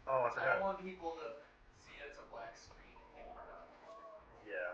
Oh, it's I don't want people to see it's a black screen and think we're not. yeah.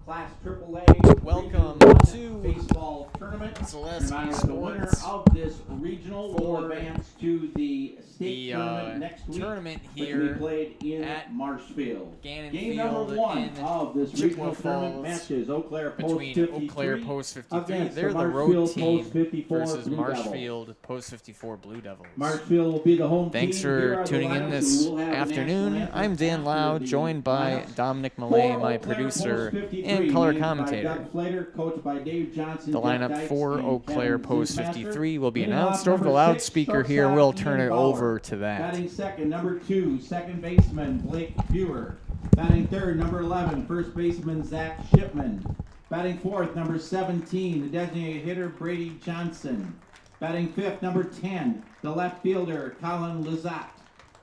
Class AAA Welcome to baseball tournament. Zaleski The winner Sports. of this regional will advance to the state tournament next week. Tournament which here we played in at Marshfield. Gannon Game Field number one in of this Chippewa regional tournament Falls matches Eau Claire Post between 53 Eau Claire Post 53. against They're the road Marshfield team Post 54 versus Blue Marshfield Devils. Post 54 Blue Devils. Marshfield will be the home Thanks team. for Here are the tuning in lineups. this We will have a afternoon. national I'm Dan anthem Lau, after the joined by lineups. Dominic Millay, For my Eau Claire producer Post 53, and color named by commentator. Doug Flater, coached by Dave Johnson, The Jeff lineup Dykes, for and Eau Claire Kevin Post Zinsmaster. 53 will be Leading announced off, over the number 6, loudspeaker here. shortstop We'll Ian turn it Bauer. over to that. Batting second, number 2, second baseman Blake Buer. Batting third, number 11, first baseman Zach Shipman. Batting fourth, number 17, the designated hitter Brady Johnson. Batting fifth, number 10, the left fielder Colin Lizotte.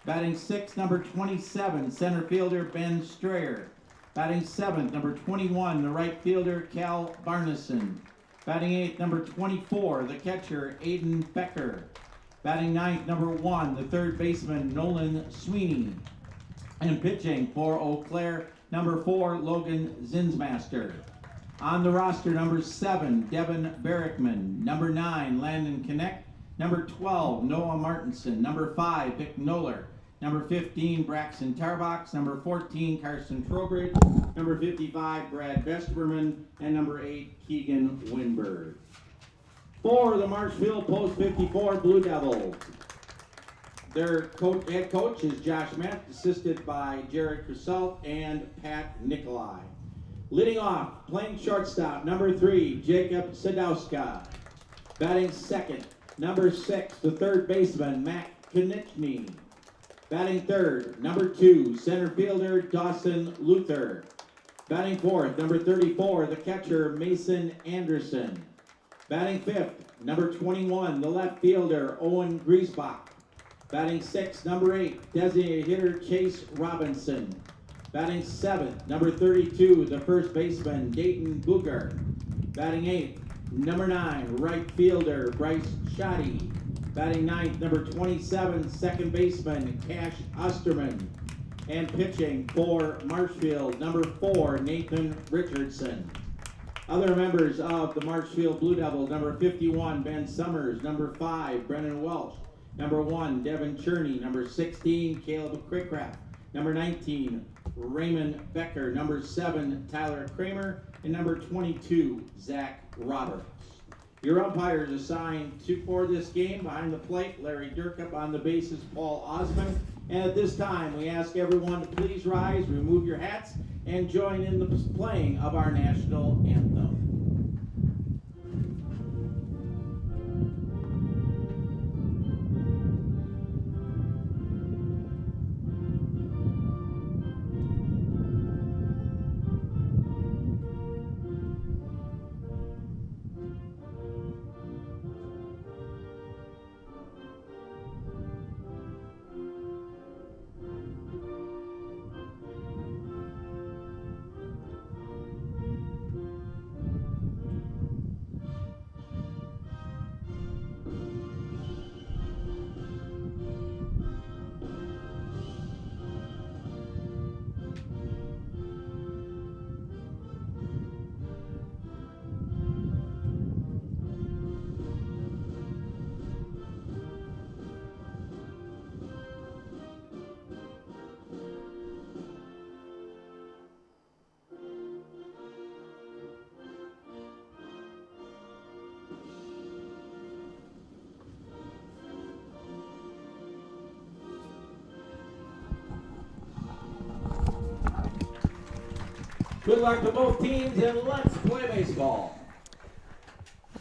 Batting sixth, number 27, center fielder Ben Strayer. Batting seventh, number 21, the right fielder Cal Barneson. Batting eighth, number 24, the catcher Aiden Becker. Batting ninth, number 1, the third baseman Nolan Sweeney. And pitching for Eau Claire, number 4, Logan Zinsmaster. On the roster, number 7, Devin Barrickman. Number 9, Landon Kinect. Number 12, Noah Martinson. Number 5, Vic Noller. Number 15, Braxton Tarbox. Number 14, Carson Trowbridge. Number 55, Brad Vesterman. And number 8, Keegan Winberg. For the Marshfield Post 54 Blue Devils, their head coach is Josh Matt, assisted by Jared Crisalt and Pat Nikolai. Leading off, playing shortstop, number 3, Jacob Sadowska. Batting second, number 6, the third baseman, Matt Konichny. Batting third, number 2, center fielder, Dawson Luther. Batting fourth, number 34, the catcher, Mason Anderson. Batting fifth, number 21, the left fielder, Owen Griesbach. Batting sixth, number 8, designated hitter, Chase Robinson. Batting seventh, number 32, the first baseman, Dayton Booger. Batting eighth, number 9, right fielder, Bryce Shoddy. Batting ninth, number 27, second baseman, Cash Osterman. And pitching for Marshfield, number 4, Nathan Richardson. Other members of the Marshfield Blue Devils, number 51, Ben Summers. Number 5, Brennan Welch. Number 1, Devin Cherney. Number 16, Caleb Craycraft. Number 19, Raymond Becker. Number 7, Tyler Kramer. And number 22, Zach Roberts. Your umpires assigned for this game: behind the plate, Larry Durkup; on the bases, Paul Osmond. And at this time, we ask everyone to please rise, remove your hats, and join in the playing of our national anthem. Good luck to both teams, and let's play baseball.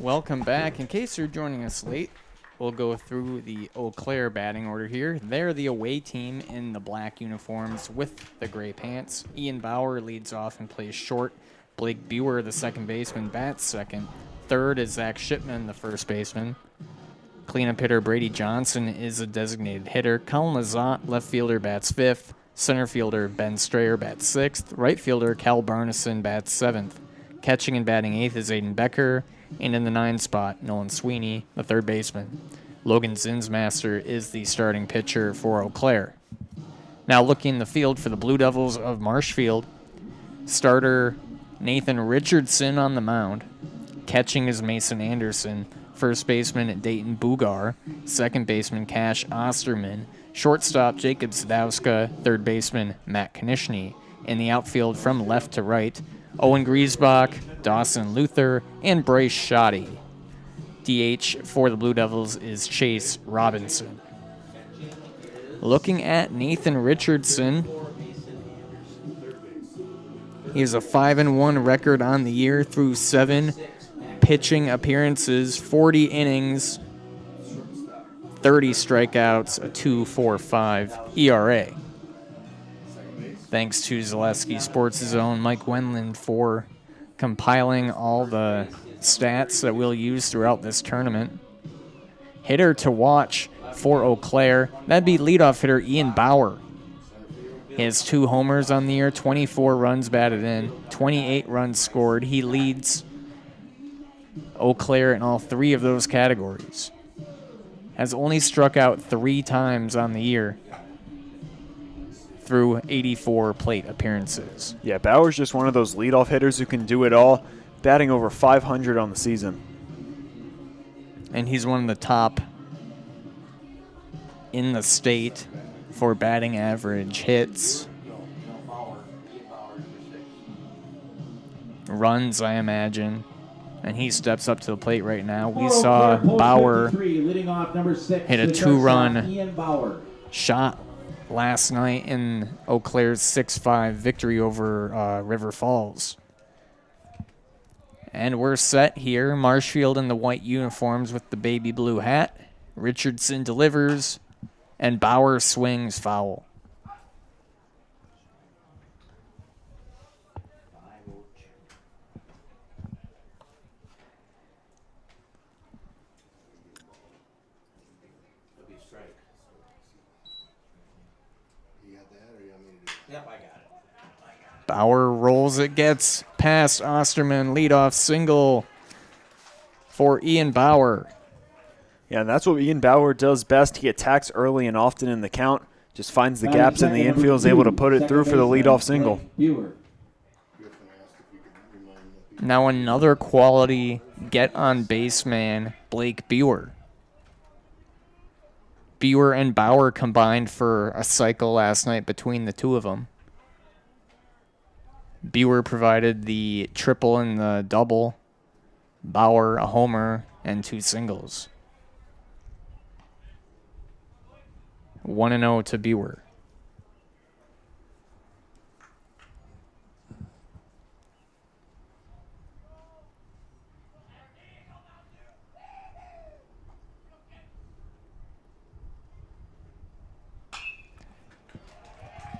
Welcome back. In case you're joining us late, we'll go through the Eau Claire batting order here. They're the away team in the black uniforms with the gray pants. Ian Bauer leads off and plays short. Blake Buer, the second baseman, bats second. Third is Zach Shipman, the first baseman. Cleanup hitter Brady Johnson is a designated hitter. Colin Lizotte, left fielder, bats fifth. Center fielder Ben Strayer bats sixth. Right fielder Cal Barneson bats seventh. Catching and batting eighth is Aiden Becker. And in the 9 spot, Nolan Sweeney, the third baseman. Logan Zinsmaster is the starting pitcher for Eau Claire. Now looking in the field for the Blue Devils of Marshfield, starter Nathan Richardson on the mound. Catching is Mason Anderson. First baseman Dayton Bugar. Second baseman Cash Osterman. Shortstop Jacob Sadowska. Third baseman Matt Konishny. In the outfield from left to right, Owen Griesbach, Dawson Luther, and Bryce Shoddy. DH for the Blue Devils is Chase Robinson. Looking at Nathan Richardson, he has a 5-1 record on the year through 7 pitching appearances, 40 innings, 30 strikeouts, a 2.45 ERA. Thanks to Zaleski Sports' own Mike Wendland for compiling all the stats that we'll use throughout this tournament. Hitter to watch for Eau Claire, that'd be leadoff hitter Ian Bauer. He has 2 homers on the year, 24 runs batted in, 28 runs scored. He leads Eau Claire in all 3 of those categories. Has only struck out 3 times on the year through 84 plate appearances. Yeah, Bauer's just one of those leadoff hitters who can do it all, batting over 500 on the season. And he's one of the top in the state for batting average, hits, runs, I imagine. And he steps up to the plate right now. We saw Bauer hit a 2-run shot last night in Eau Claire's 6-5 victory over River Falls. And we're set here. Marshfield in the white uniforms with the baby blue hat. Richardson delivers, and Bauer swings foul. Bauer rolls it, gets past Osterman, leadoff single for Ian Bauer. Yeah, and that's what Ian Bauer does best. He attacks early and often in the count, just finds the gaps in the infield, is able to put it through for the leadoff single. Now another quality get-on-base man, Blake Buer. Buer and Bauer combined for a cycle last night between the two of them. Buer provided the triple and the double. Bauer a homer and 2 singles. 1-0 to Buer.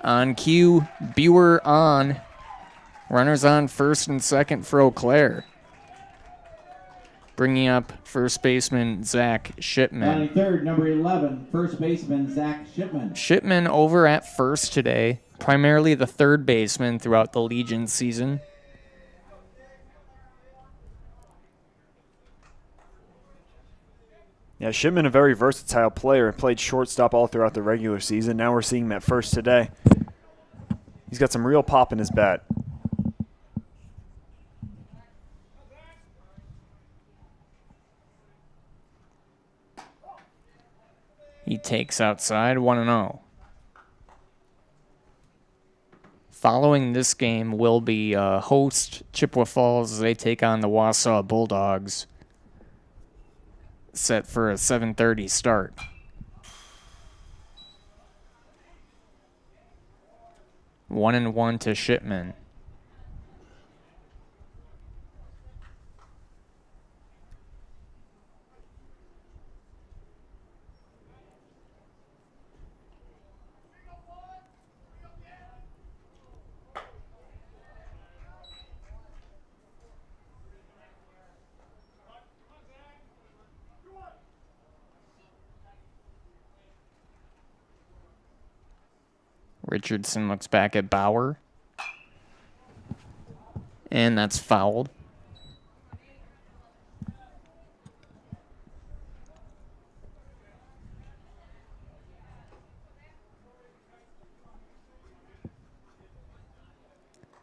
On cue, Buer on. Runners on first and second for Eau Claire. Bringing up first baseman Zach Shipman. Third, number 11, first baseman Zach Shipman. Shipman over at first today, primarily the third baseman throughout the Legion season. Yeah, Shipman, a very versatile player, played shortstop all throughout the regular season. Now we're seeing him at first today. He's got some real pop in his bat. He takes outside, 1-0. Following this game will be host Chippewa Falls as they take on the Wausau Bulldogs. Set for a 7:30 start. One and one to Shipman. Richardson looks back at Bauer. And that's fouled.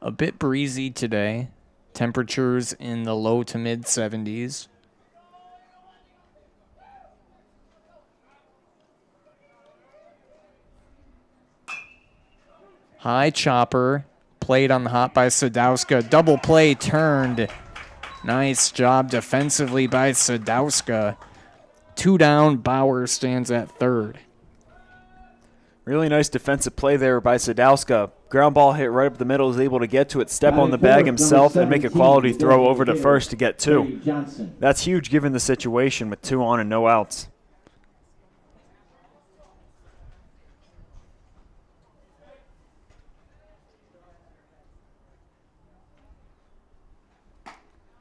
A bit breezy today. Temperatures in the low to mid 70s. High chopper. Played on the hop by Sadowska. Double play turned. Nice job defensively by Sadowska. 2 down. Bauer stands at third. Really nice defensive play there by Sadowska. Ground ball hit right up the middle, is able to get to it, step on the bag himself, and make a quality throw over to first to get 2. That's huge given the situation with 2 on and no outs.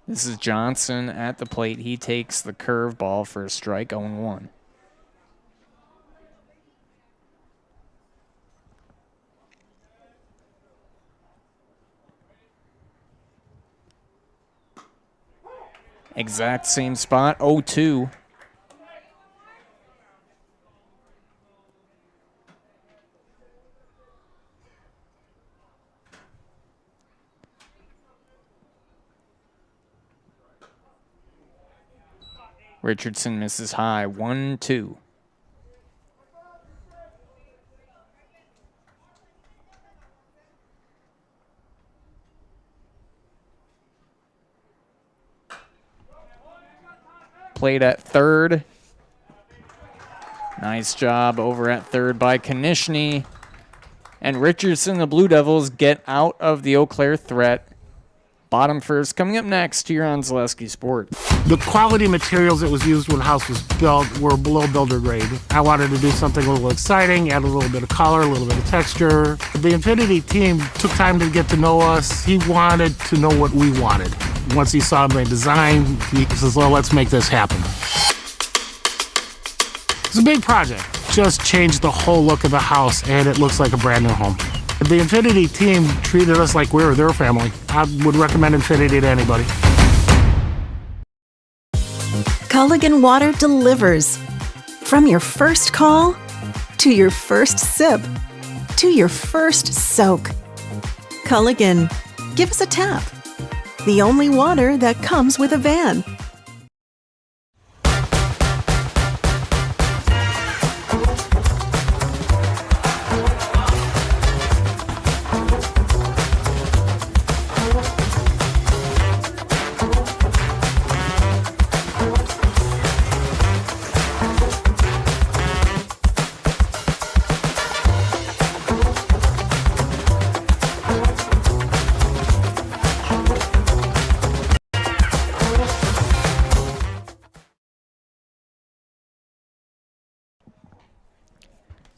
This is Johnson at the plate. He takes the curveball for a strike, 0-1. Exact same spot, 0-2. Richardson misses high, 1-2. Played at third. Nice job over at third by Konishny. And Richardson, the Blue Devils, get out of the Eau Claire threat. Bottom first. Coming up next here on Zaleski Sports. The quality materials that was used when the house was built were below builder grade. I wanted to do something a little exciting, add a little bit of color, a little bit of texture. The Infinity team took time to get to know us. He wanted to know what we wanted. Once he saw my design, he says, well, let's make this happen. It's a big project. Just changed the whole look of the house, and it looks like a brand new home. The Infinity team treated us like we were their family. I would recommend Infinity to anybody. Culligan Water delivers. From your first call, to your first sip, to your first soak. Culligan, give us a tap. The only water that comes with a van.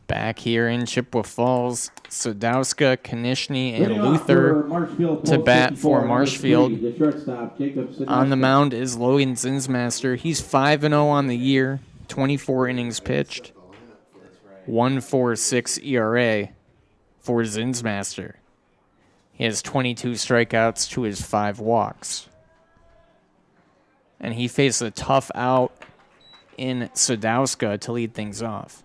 Back here in Chippewa Falls, Sadowska, Konishny, and Luther to bat for Marshfield. On the mound is Logan Zinsmaster. He's 5-0 on the year, 24 innings pitched, 1.46 ERA for Zinsmaster. He has 22 strikeouts to his 5 walks. And he faced a tough out in Sadowska to lead things off.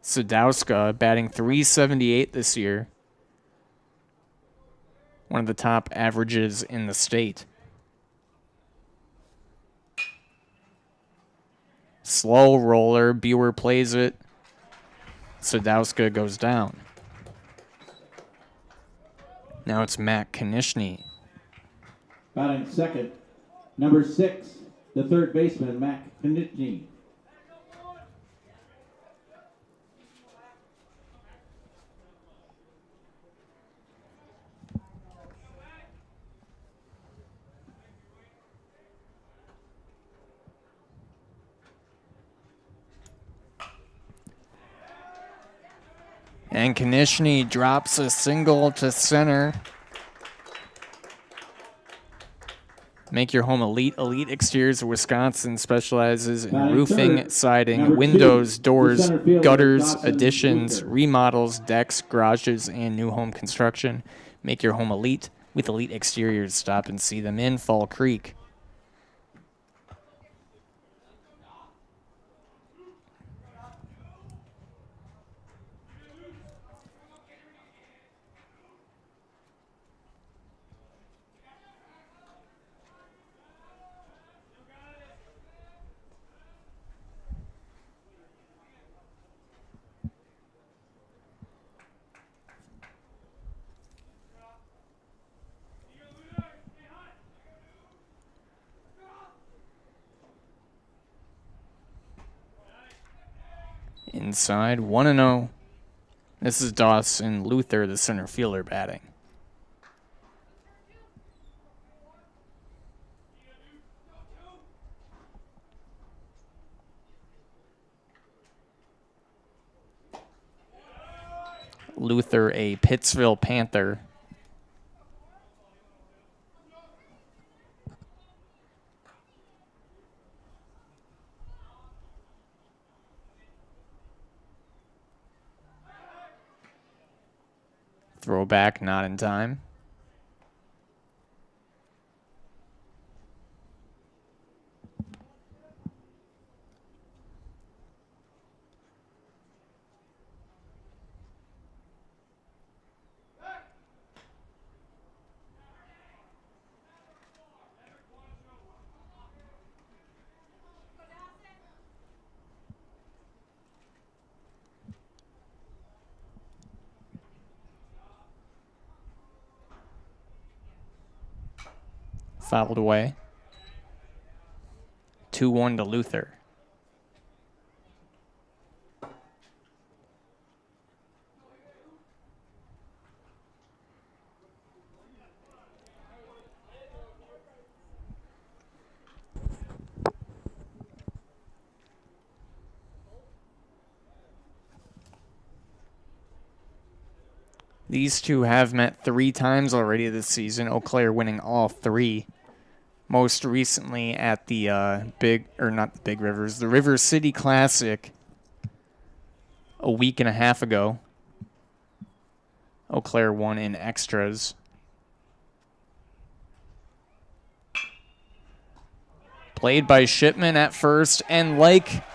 Sadowska batting .378 this year. One of the top averages in the state. Slow roller. Buer plays it. Sadowska goes down. Now it's Matt Konishny. Batting second, number 6, the third baseman, Matt Konishny. And Konishny drops a single to center. Make Your Home Elite. Elite Exteriors of Wisconsin specializes in roofing, siding, windows, doors, gutters, additions, remodels, decks, garages, and new home construction. Make your home elite with Elite Exteriors. Stop and see them in Fall Creek. inside, 1-0. This is Dawson Luther, the center fielder, batting. Luther, a Pittsville Panther. Throwback, not in time. Fouled away. 2-1 to Luther. These two have met 3 times already this season, Eau Claire winning all 3. Most recently at the the River City Classic a week and a half ago. Eau Claire won in extras. Played by Shipman at first, and like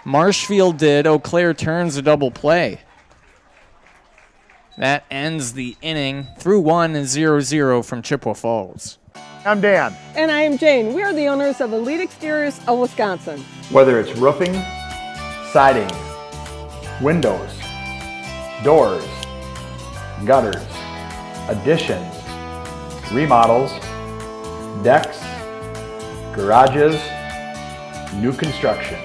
Marshfield did, Eau Claire turns a double play. That ends the inning through 1-0 from Chippewa Falls. I'm Dan. And I am Jane. We are the owners of Elite Exteriors of Wisconsin. Whether it's roofing, siding, windows, doors, gutters, additions, remodels, decks, garages, new construction,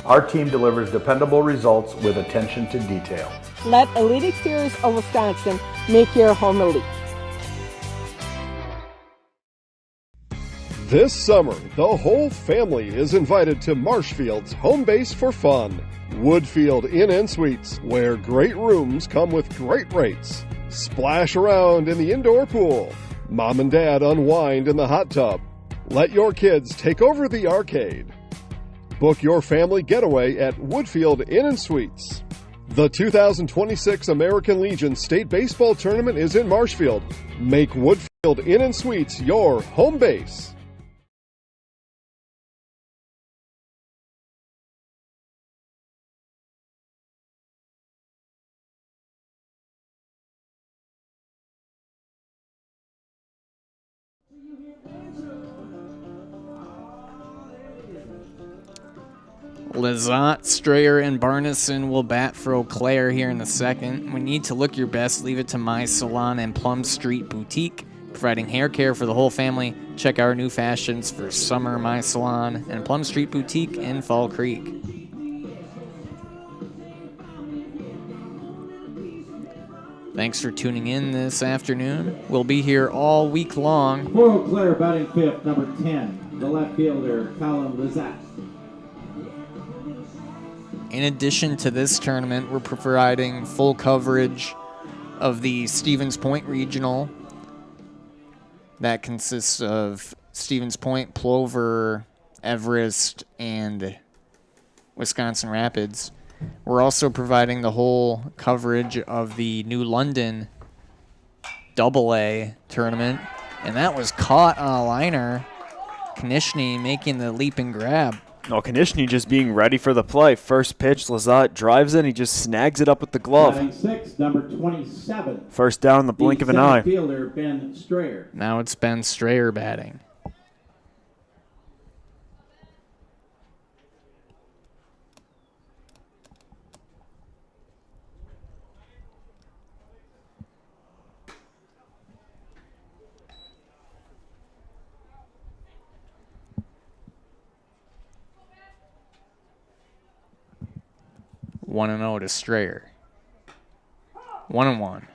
our team delivers dependable results with attention to detail. Let Elite Exteriors of Wisconsin make your home elite. This summer, the whole family is invited to Marshfield's home base for fun. Woodfield Inn & Suites, where great rooms come with great rates. Splash around in the indoor pool. Mom and Dad unwind in the hot tub. Let your kids take over the arcade. Book your family getaway at Woodfield Inn & Suites. The 2026 American Legion State Baseball Tournament is in Marshfield. Make Woodfield Inn & Suites your home base. Lizotte, Strayer, and Barneson will bat for Eau Claire here in the second. When you need to look your best, leave it to My Salon and Plum Street Boutique, providing hair care for the whole family. Check our new fashions for summer, My Salon and Plum Street Boutique in Fall Creek. Thanks for tuning in this afternoon. We'll be here all week long. For Eau Claire, batting fifth, number 10, the left fielder, Colin Lizotte. In addition to this tournament, we're providing full coverage of the Stevens Point Regional. That consists of Stevens Point, Plover, Everest, and Wisconsin Rapids. We're also providing the whole coverage of the New London AA tournament, and that was caught on a liner. Konishny making the leap and grab. No, Konishny just being ready for the play. First pitch, Lizotte drives in. He just snags it up with the glove. Batting sixth, number 27. First down in the blink of an eye. Fielder, Ben Strayer. Now it's Ben Strayer batting. 1-0 to Strayer. 1-1.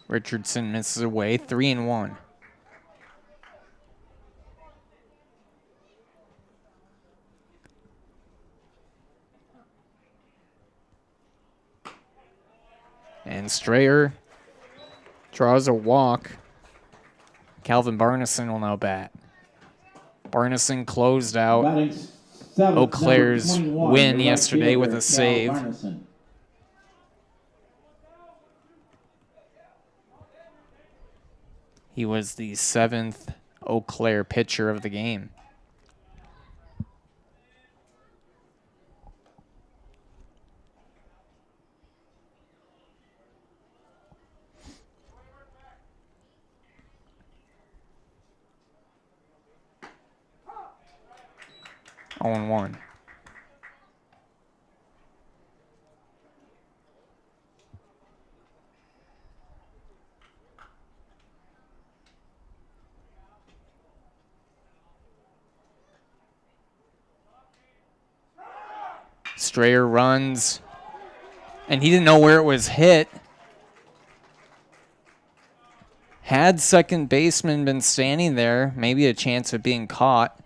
Richardson misses away, 3-1. And Strayer draws a walk. Calvin Barneson will now bat. Barneson closed out Eau Claire's win yesterday with a save. He was the 7th Eau Claire pitcher of the game. On 1. Strayer runs, and he didn't know where it was hit. Had second baseman been standing there, maybe a chance of being caught.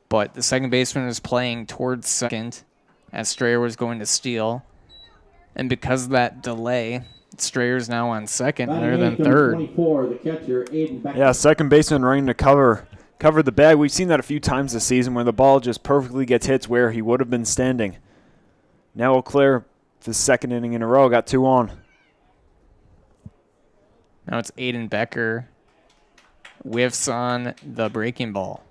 But the second baseman was playing towards second as Strayer was going to steal. And because of that delay, Strayer's now on second rather than third. The catcher, Yeah, second baseman running to cover the bag. We've seen that a few times this season where the ball just perfectly gets hits where he would have been standing. Now Eau Claire, for the second inning in a row, got 2 on. Now it's Aiden Becker. Whiffs on the breaking ball.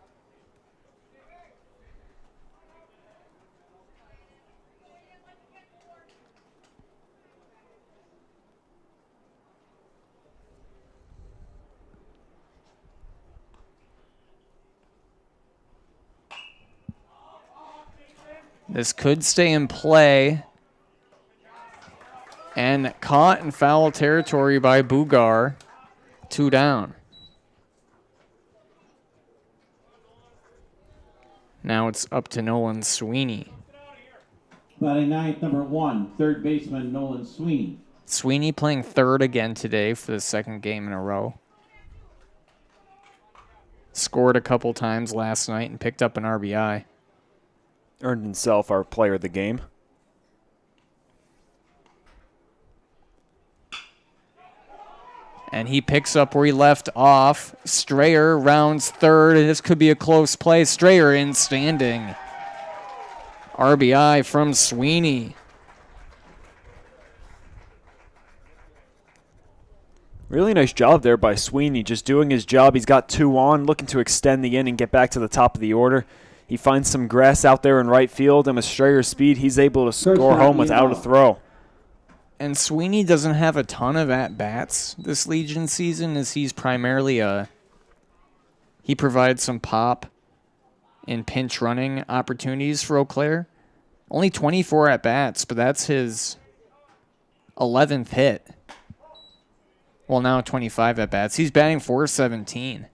This could stay in play. And caught in foul territory by Bugar. 2 down. Now it's up to Nolan Sweeney. Batting ninth, number 1, third baseman Nolan Sweeney. Sweeney playing third again today for the second game in a row. Scored a couple times last night and picked up an RBI. Earned himself our player of the game. And he picks up where he left off. Strayer rounds third, and this could be a close play. Strayer in standing. RBI from Sweeney. Really nice job there by Sweeney, just doing his job. He's got 2 on, looking to extend the inning, get back to the top of the order. He finds some grass out there in right field, and with Strayer's speed, he's able to score home without a throw. And Sweeney doesn't have a ton of at-bats this Legion season, as he's primarily he provides some pop in pinch running opportunities for Eau Claire. Only 24 at-bats, but that's his 11th hit. Well, now 25 at-bats. He's batting .417.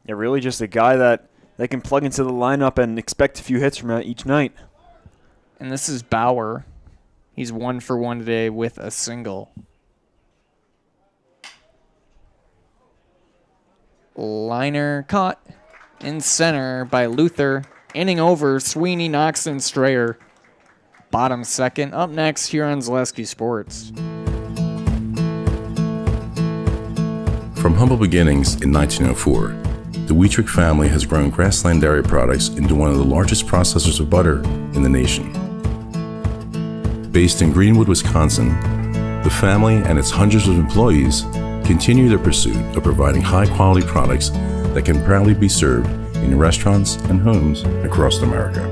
Yeah, really just a guy that they can plug into the lineup and expect a few hits from each night. And this is Bauer. He's 1 for 1 today with a single. Liner caught in center by Luther. Inning over. Sweeney knocks in Strayer. Bottom second. Up next here on Zaleski Sports. From humble beginnings in 1904, the Wheatrick family has grown Grassland Dairy Products into one of the largest processors of butter in the nation. Based in Greenwood, Wisconsin, the family and its hundreds of employees continue their pursuit of providing high-quality products that can proudly be served in restaurants and homes across America.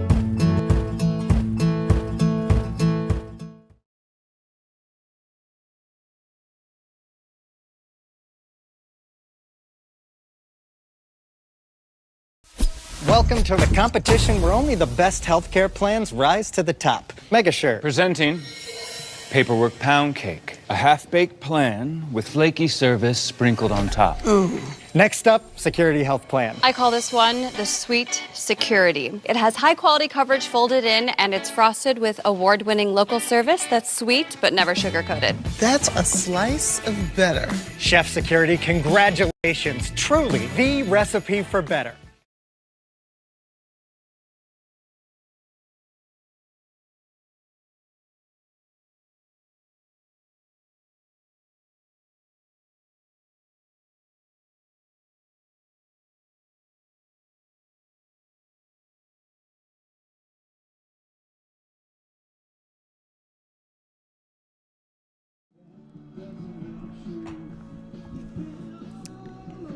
Welcome to the competition where only the best healthcare plans rise to the top. Megasure. Presenting Paperwork Pound Cake. A half-baked plan with flaky service sprinkled on top. Ooh. Next up, Security Health Plan. I call this one the Sweet Security. It has high-quality coverage folded in, and it's frosted with award-winning local service that's sweet but never sugar-coated. That's a slice of better. Chef Security, congratulations. Truly the recipe for better.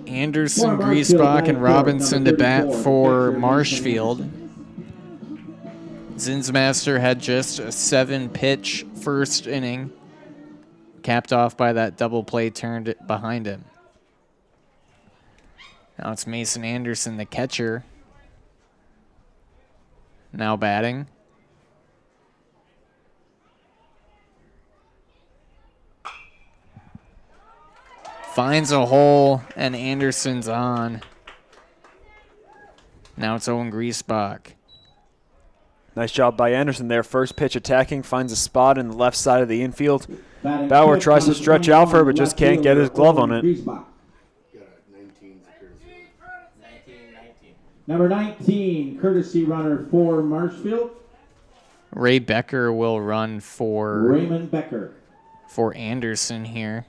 Anderson, Griesbach, and Robinson to bat for Marshfield. Zinsmaster had just a 7-pitch first inning, capped off by that double play turned behind him. Now it's Mason Anderson, the catcher, now batting. Finds a hole, and Anderson's on. Now it's Owen Griesbach. Nice job by Anderson there. First pitch attacking, finds a spot in the left side of the infield. Bauer tries to stretch out for it, but just can't get his glove on it. Number 19, courtesy runner for Marshfield. Ray Becker will run for Raymond Becker. For Anderson here.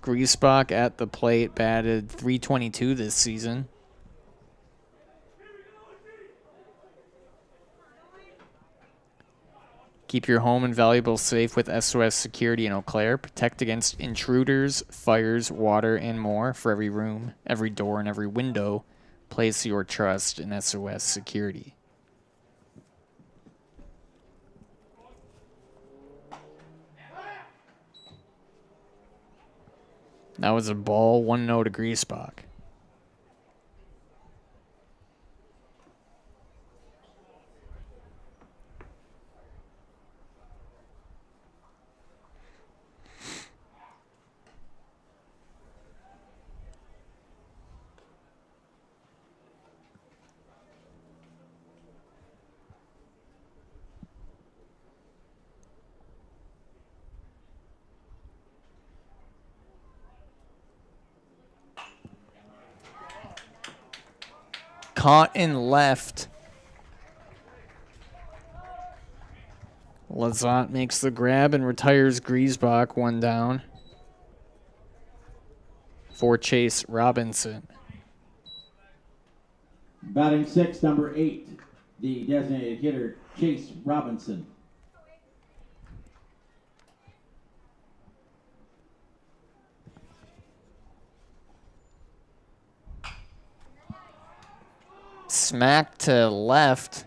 Griesbach at the plate, batted .322 this season. Keep your home and valuables safe with SOS Security in Eau Claire. Protect against intruders, fires, water, and more. For every room, every door, and every window, place your trust in SOS Security. That was a ball, 1-0 to Griesbach. Caught in left. Lazat makes the grab and retires Griesbach, 1 down. For Chase Robinson. Batting 6, number 8, the designated hitter, Chase Robinson. Smack to left.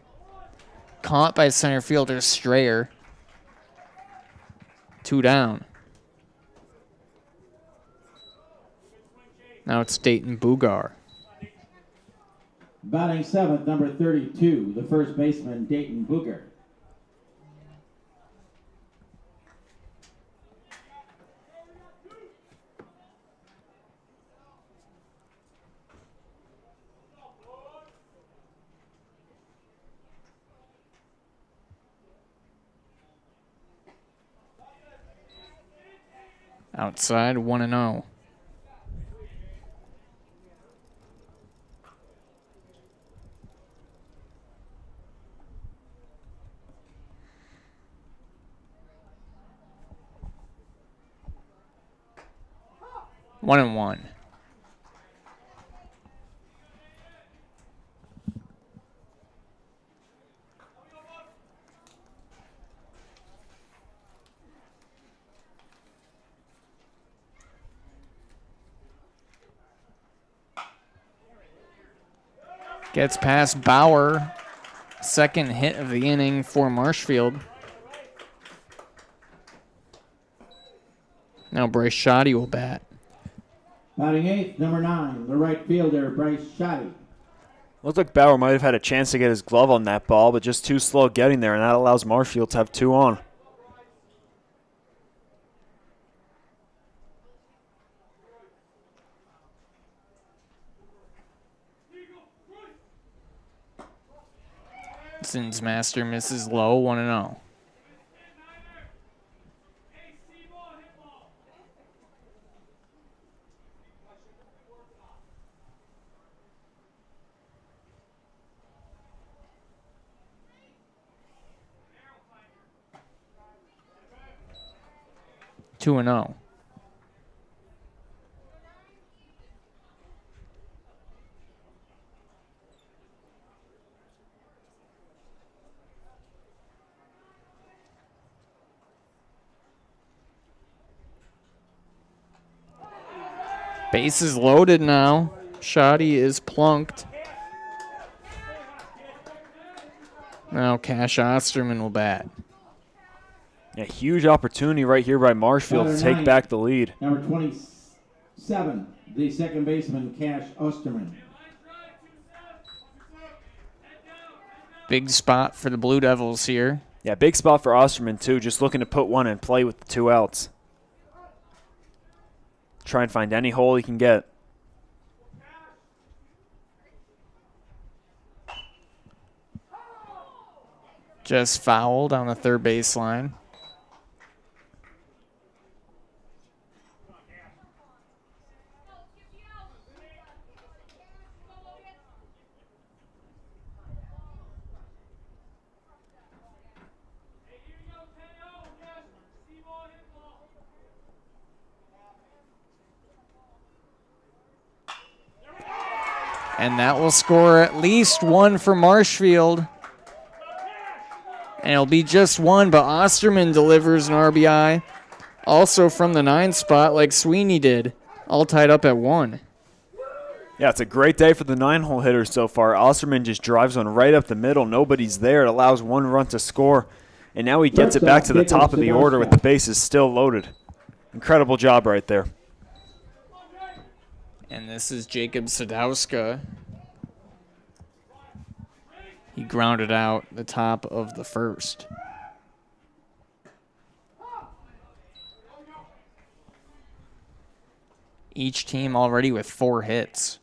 Caught by center fielder Strayer. 2 down. Now it's Dayton Bugar. Batting 7th, number 32, the first baseman, Dayton Bugar. Outside, 1-0. One and one. Gets past Bauer. Second hit of the inning for Marshfield. Now Bryce Shoddy will bat. Batting 8th, number 9, the right fielder, Bryce Shoddy. Looked like Bauer might have had a chance to get his glove on that ball, but just too slow getting there, and that allows Marshfield to have 2 on. Zinsmaster misses low, 1-0. Two and 0. Bases loaded now. Shoddy is plunked. Now Cash Osterman will bat. A huge opportunity right here by Marshfield to take back the lead. Number 27, the second baseman, Cash Osterman. Big spot for the Blue Devils here. Yeah, big spot for Osterman, too. Just looking to put one in play with the 2 outs. Try and find any hole he can get. Just fouled on the third baseline. And that will score at least 1 for Marshfield. And it'll be just 1, but Osterman delivers an RBI. Also from the 9 spot like Sweeney did. All tied up at 1. Yeah, it's a great day for the 9-hole hitters so far. Osterman just drives one right up the middle. Nobody's there. It allows 1 run to score. And now he gets it back to the top of the order with the bases still loaded. Incredible job right there. And this is Jacob Sadowska. He grounded out the top of the first. Each team already with 4 hits.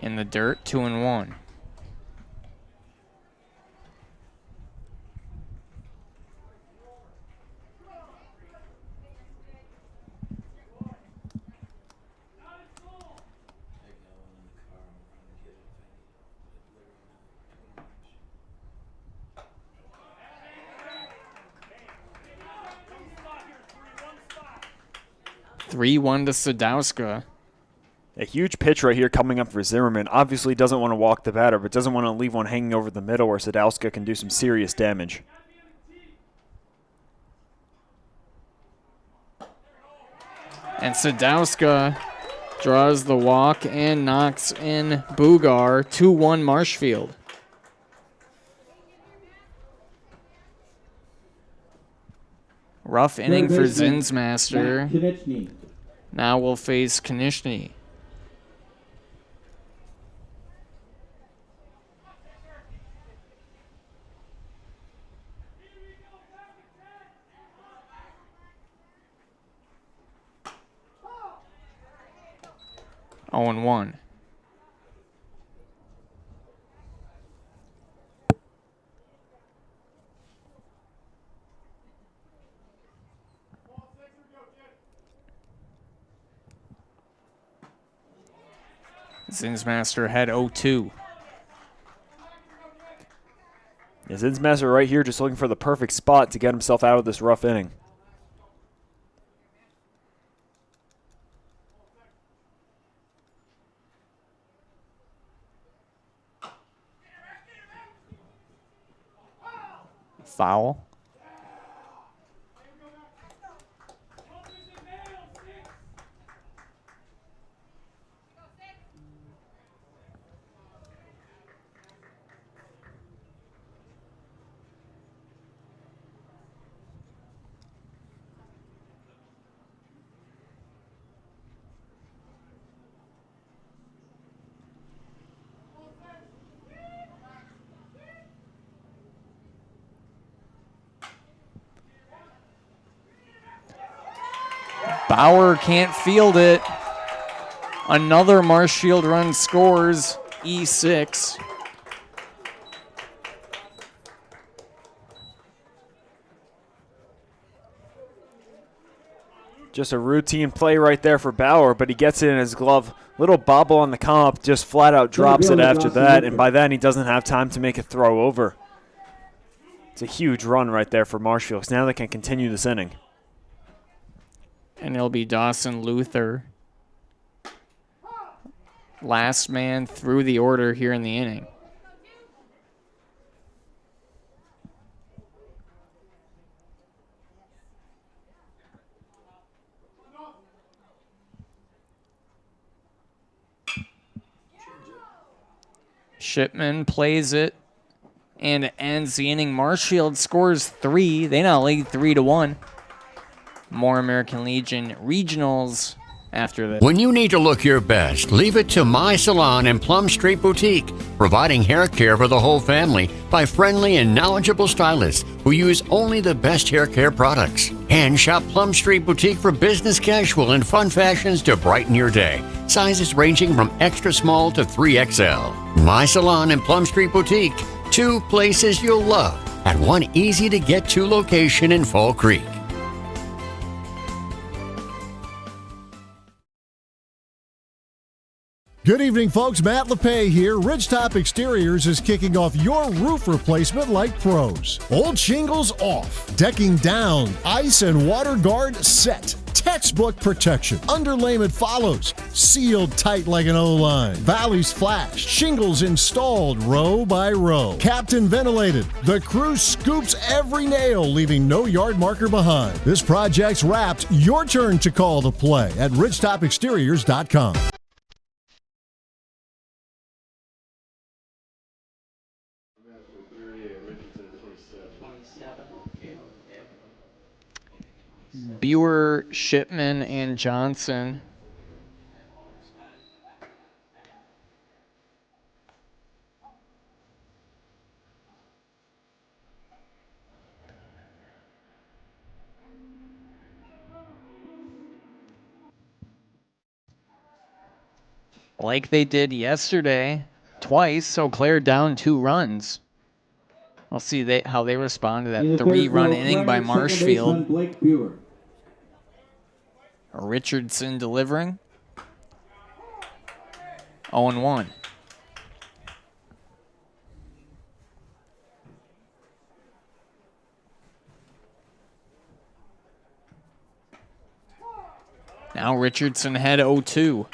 In the dirt, 2-1. Three-1 to Sadowska. A huge pitch right here coming up for Zimmerman. Obviously doesn't want to walk the batter, but doesn't want to leave one hanging over the middle where Sadowska can do some serious damage. And Sadowska draws the walk and knocks in Bugar. 2-1 Marshfield. Rough inning for Zinsmaster. Now we'll face Konishny. Oh, and 1. Zinsmaster had 0-2. Yeah, Zinsmaster right here just looking for the perfect spot to get himself out of this rough inning. foul. Bauer can't field it. Another Marshfield run scores, E6. Just a routine play right there for Bauer, but he gets it in his glove. Little bobble on the come up, just flat out drops it after that, and by then he doesn't have time to make a throw over. It's a huge run right there for Marshfield, 'cause now they can continue this inning. And it'll be Dawson Luther. Last man through the order here in the inning. Shipman plays it and ends the inning. Marshfield scores 3. They now lead 3-1. More American Legion regionals after this. When you need to look your best, leave it to My Salon and Plum Street Boutique, providing hair care for the whole family by friendly and knowledgeable stylists who use only the best hair care products. And shop Plum Street Boutique for business casual and fun fashions to brighten your day. Sizes ranging from extra small to 3XL. My Salon and Plum Street Boutique, 2 places you'll love at one easy-to-get-to location in Fall Creek. Good evening, folks. Matt LePay here. Ridgetop Exteriors is kicking off your roof replacement like pros. Old shingles off, decking down, ice and water guard set. Textbook protection. Underlayment follows. Sealed tight like an O-line. Valleys flashed. Shingles installed row by row. Captain ventilated. The crew scoops every nail, leaving no yard marker behind. This project's wrapped. Your turn to call the play at ridgetopexteriors.com. Buer, Shipman, and Johnson. Like they did yesterday, twice, Eau Claire down 2 runs. We'll see how they respond to that 3-run inning by Marshfield. Blake Buer. Richardson delivering. 0-1. Now Richardson had 0-2.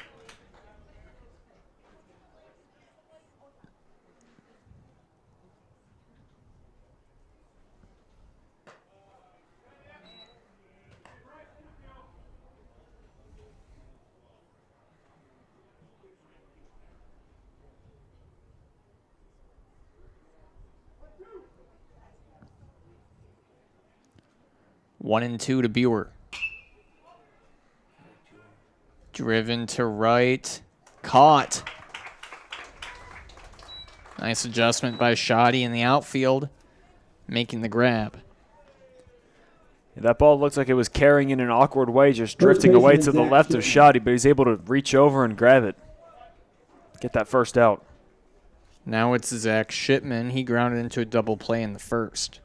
One and 2 to Buer. Driven to right. Caught. Nice adjustment by Shoddy in the outfield, making the grab. Yeah, that ball looks like it was carrying in an awkward way, just drifting away to the left of Shoddy, but he's able to reach over and grab it. Get that first out. Now it's Zach Shipman. He grounded into a double play in the first.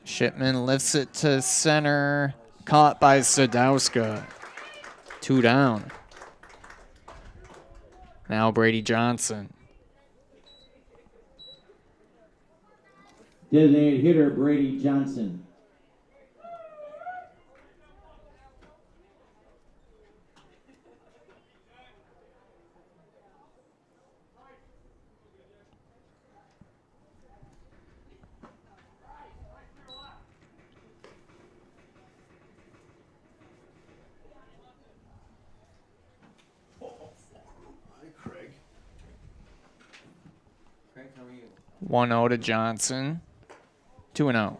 Shipman lifts it to center. Caught by Sadowska. 2 down. Now Brady Johnson. Designated hitter Brady Johnson. Craig. 1-0 to Johnson. 2-0.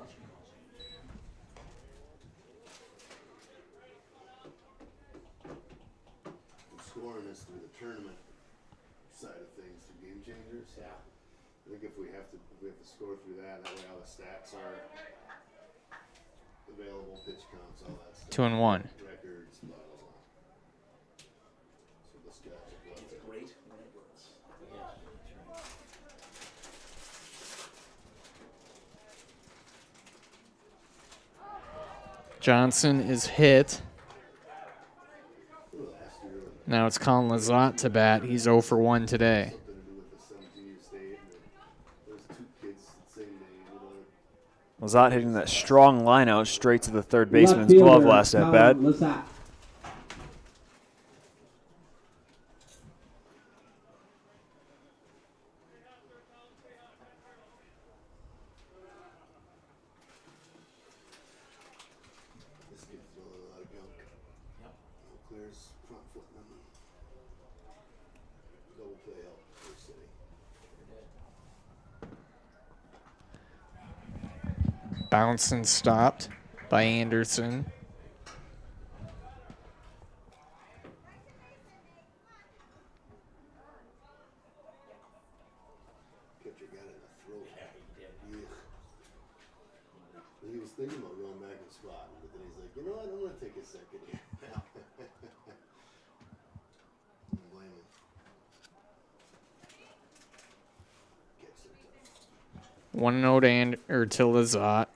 Scoring this through the tournament side of things to game changers. Yeah. I think if we have to score through that way all the stats are available, pitch counts, all that stuff. 2-1. Records, blah blah blah. So this guy it's great when it works. Yeah, that's right. Johnson is hit. Now it's Colin Lazat to bat. He's 0 for 1 today. Lazat hitting that strong line out straight to the third baseman's glove last at bat. Clears front foot number. Double play help for City. Bouncing stopped by Anderson. Catcher got it in the throat. Yeah, he did. He was thinking about going back and squatting, but then he's like, you know what, I'm going to take a second here. Don't blame him. Gets it tough. 1-0 to Lazat.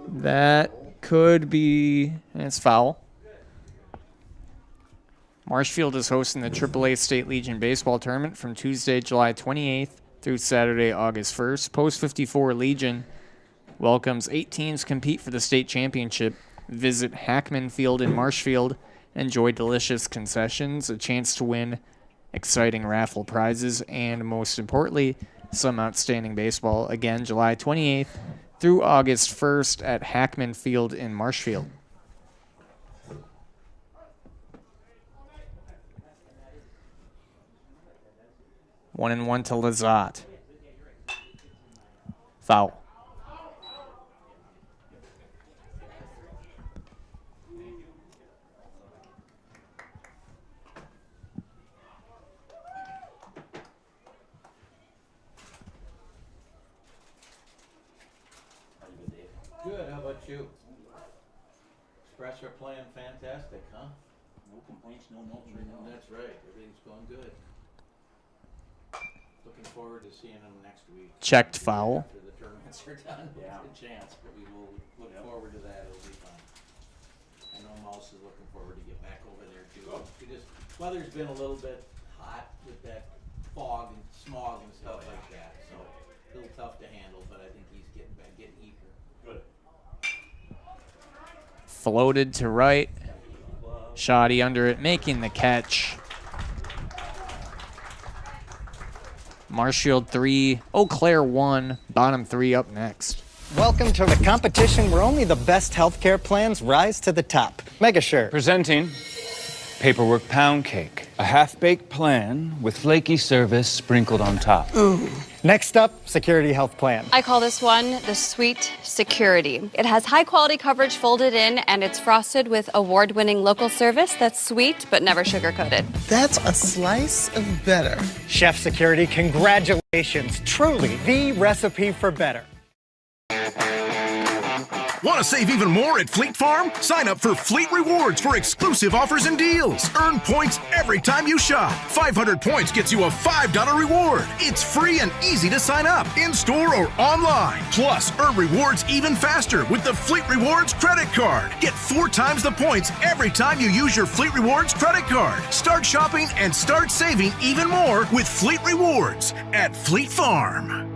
That could be, it's foul. Marshfield is hosting the AAA State Legion Baseball Tournament from Tuesday, July 28th through Saturday, August 1st. Post 54 Legion welcomes 8 teams compete for the state championship. Visit Hackman Field in Marshfield. Enjoy delicious concessions, a chance to win exciting raffle prizes, and most importantly, some outstanding baseball. Again, July 28th through August 1st at Hackman Field in Marshfield. One and one to Lazat. Foul. Good, how about you? Express are playing fantastic, huh? No complaints, no notes right now. That's right, everything's going good. Looking forward to seeing them next week. Checked foul. After the tournaments are done, yeah, a chance, but we will look forward to that. It'll be fun. I know Mouse is looking forward to get back over there too. We just weather's been a little bit hot with that fog and smog and stuff like that, so a little tough to handle. But I think he's getting back, getting eager. Good. Floated to right. Shoddy under it, making the catch. Marshfield 3, Eau Claire 1, bottom 3 up next. Welcome to the competition where only the best healthcare plans rise to the top. Megasure. Presenting Paperwork Pound Cake, a half-baked plan with flaky service sprinkled on top. Ooh. Next up, Security Health Plan. I call this one the Sweet Security. It has high quality coverage folded in, and it's frosted with award-winning local service that's sweet but never sugar-coated. That's a slice of better. Chef Security, congratulations. Truly the recipe for better. Want to save even more at Fleet Farm? Sign up for Fleet Rewards for exclusive offers and deals. Earn points every time you shop. 500 points gets you a $5 reward. It's free and easy to sign up, in-store or online. Plus, earn rewards even faster with the Fleet Rewards credit card. Get 4 times the points every time you use your Fleet Rewards credit card. Start shopping and start saving even more with Fleet Rewards at Fleet Farm.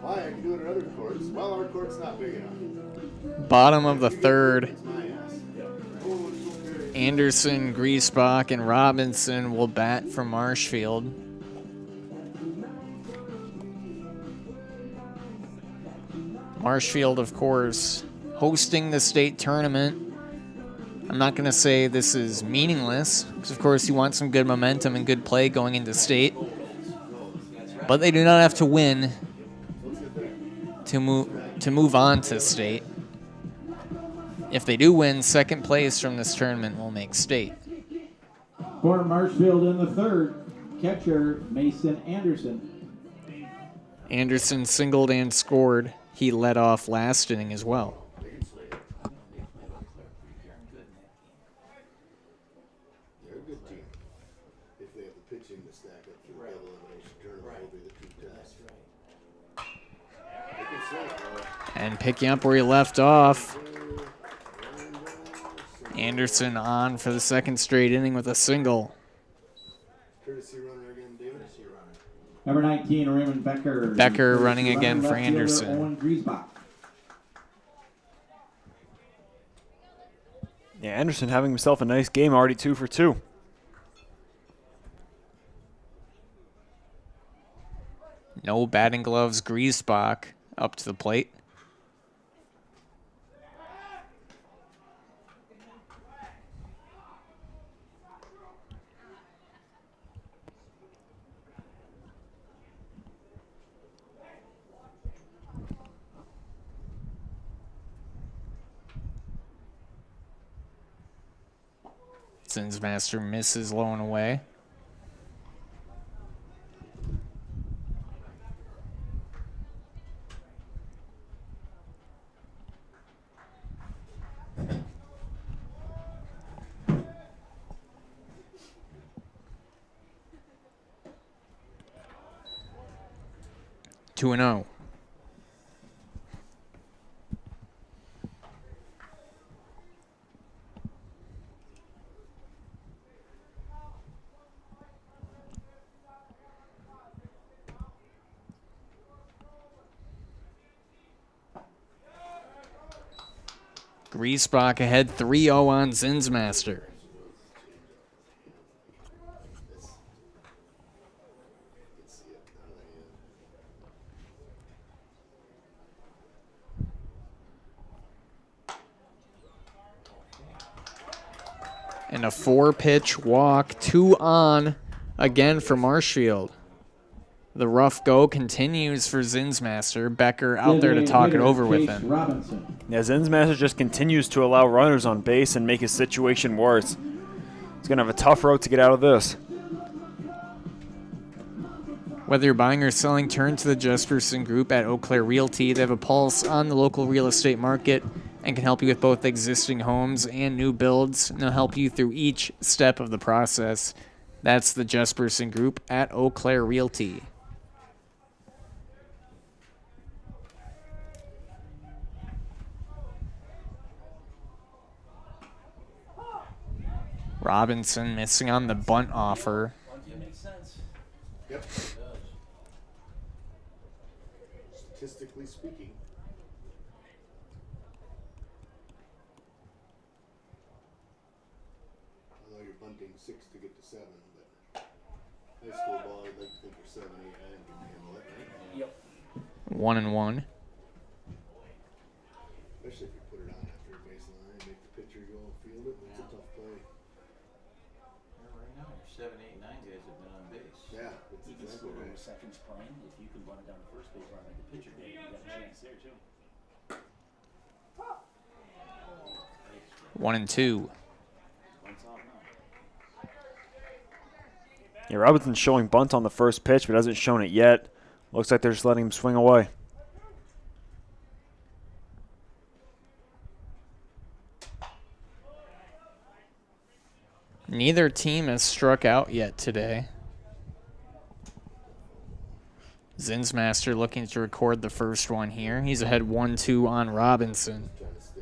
Why? I can do it at other courts. Well, our court's not big enough. Bottom of the third. Anderson, Griesbach, and Robinson will bat for Marshfield. Marshfield, of course, hosting the state tournament. I'm not going to say this is meaningless, because of course you want some good momentum and good play going into state. But they do not have to win to move on to state. If they do win, second place from this tournament will make state. For Marshfield in the third, catcher Mason Anderson. Anderson singled and scored. He led off last inning as well. They're a good team. If they have the pitching to stack up for the double elimination tournament, will be the true test. They can swing it, bro. And picking up where he left off, Anderson on for the second straight inning with a single. Courtesy runner again, David. Number 19, Raymond Becker. Becker running again for left fielder Anderson. Owen Griesbach. Yeah, Anderson having himself a nice game, already 2 for 2. No batting gloves, Griesbach up to the plate. Zinsmaster misses low and away. Two and 0. Griesbach ahead 3-0 on Zinsmaster. And a 4-pitch walk, 2 on again for Marshfield. The rough go continues for Zinsmaster. Becker out there to talk it over with him. Yeah, Zinsmaster just continues to allow runners on base and make his situation worse. He's going to have a tough road to get out of this. Whether you're buying or selling, turn to the Jesperson Group at Eau Claire Realty. They have a pulse on the local real estate market and can help you with both existing homes and new builds. And they'll help you through each step of the process. That's the Jesperson Group at Eau Claire Realty. Robinson missing on the bunt offer. Yep. Statistically speaking. Although you're bunting 6 to get to 7, but high school ball, I'd like to think you're 7, 8, 9 can handle it, right? Yep. 1-1. Especially if you put it on after a baseline, make the pitcher go field it. It's a tough play. Right now, your 7, 8, 9 guys have been on base. Yeah, it's You can exactly score right. over seconds playing. If you can run it down the first base line like the pitcher did, you got a chance there too. 1-2. Once Yeah, Robinson's showing bunt on the first pitch, but hasn't shown it yet. Looks like they're just letting him swing away. Neither team has struck out yet today. Zinsmaster looking to record the first one here. He's ahead 1-2 on Robinson. Trying to stay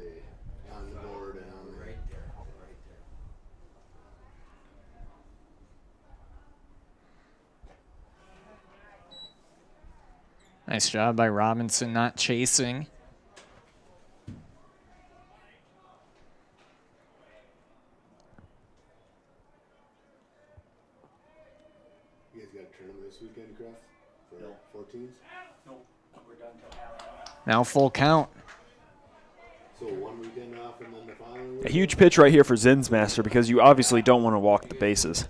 on the board and on the right there. Nice job by Robinson not chasing. You guys got a tournament this weekend, Kraft? For 14s? Nope. We're done till half. Now full count. So one weekend off and then the following A huge pitch right here for Zinsmaster because you obviously don't want to walk the bases.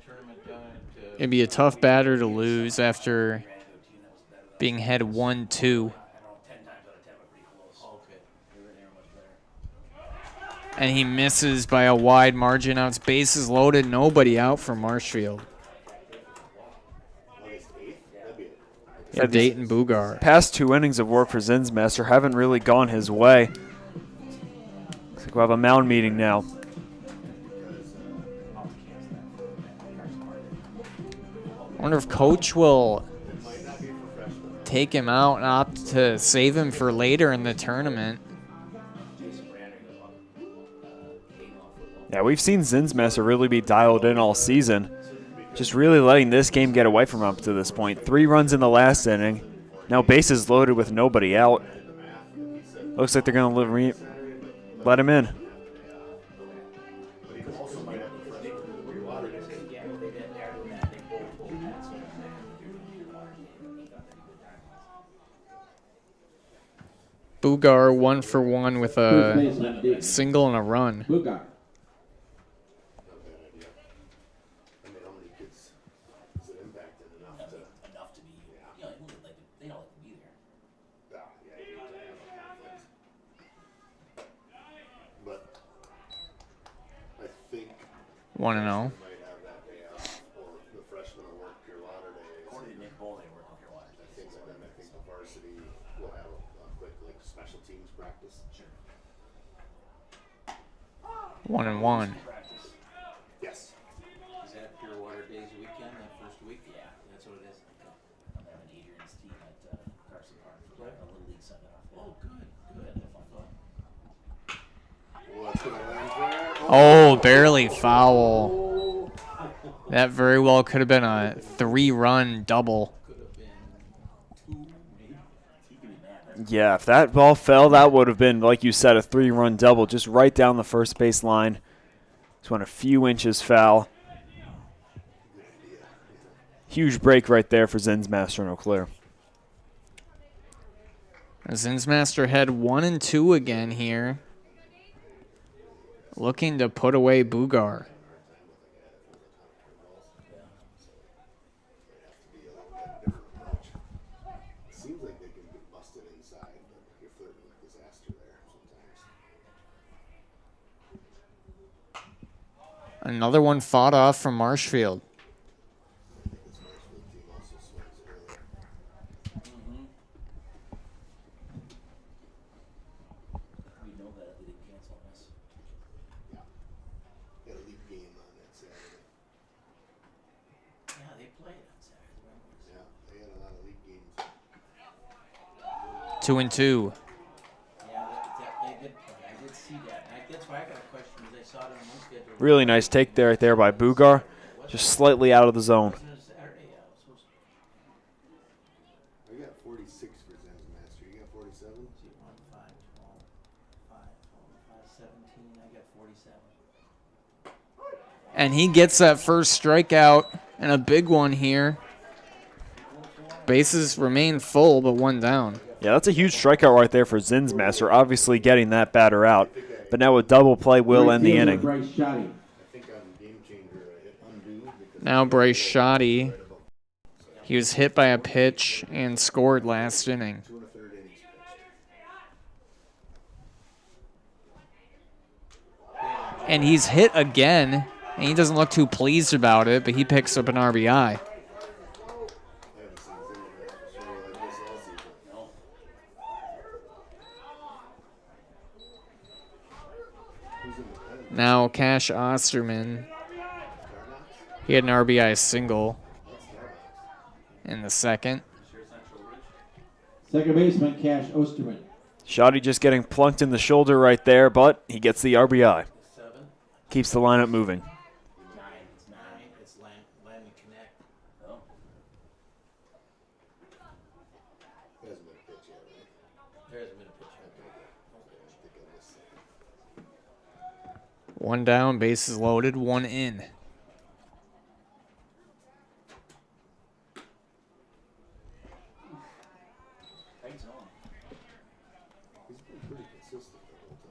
It'd be a tough batter to lose after being ahead 1-2. And he misses by a wide margin. Now it's bases loaded, nobody out for Marshfield. Yeah, Dayton Bugar. Past 2 innings of work for Zinsmaster haven't really gone his way. Looks like we'll have a mound meeting now. I wonder if Coach will take him out and opt to save him for later in the tournament. Yeah, we've seen Zinsmaster really be dialed in all season. Just really letting this game get away from him up to this point. 3 runs in the last inning. Now bases loaded with nobody out. Looks like they're going to let him in. Bugar 1 for 1 with a single and a run. Bugar. But I think 1-0. the freshmen will work Pure Water days. According to Nick Bull, they work Pure Water days. I think the varsity will have a quick special teams practice. Sure. 1-1. Yes. Is that Pure Water Days weekend, that first week? Yeah, that's what it is. I'm having Adrian's team at Carson Park for a Little League send off. Oh, good. What's going on there? Oh, barely foul. That very well could have been a 3-run double. Yeah, if that ball fell, that would have been, like you said, a 3-run double just right down the first base line. Just went a few inches foul. Huge break right there for Zinsmaster and Eau Claire. Zinsmaster had 1-2 again here. Looking to put away Bugar. Seems like they can get busted inside, but you're flirting with disaster there sometimes. Another one fought off from Marshfield. Two and two. Yeah, they did play. I did see that. That's why I got a question, because I saw it on one schedule. Really nice take there right there by Bugar. Just slightly out of the zone. I got 46 for Zinsmaster. You got 47? 1, 5, 12, 5, 17. I got 47. And he gets that first strikeout and a big one here. Bases remain full, but one down. Yeah, that's a huge strikeout right there for Zinsmaster, obviously getting that batter out. But now a double play will end the inning. Now Bryce Shoddy. He was hit by a pitch and scored last inning. And he's hit again, and he doesn't look too pleased about it, but he picks up an RBI. Now Cash Osterman. He had an RBI single in the second. Second baseman, Cash Osterman. Shoddy just getting plunked in the shoulder right there, but he gets the RBI. Keeps the lineup moving. It's Landon Connect. Oh. There hasn't been a pitch yet, right? There hasn't been a pitch yet. One down, bases loaded, one in. Thanks, on. He's been pretty consistent the whole time.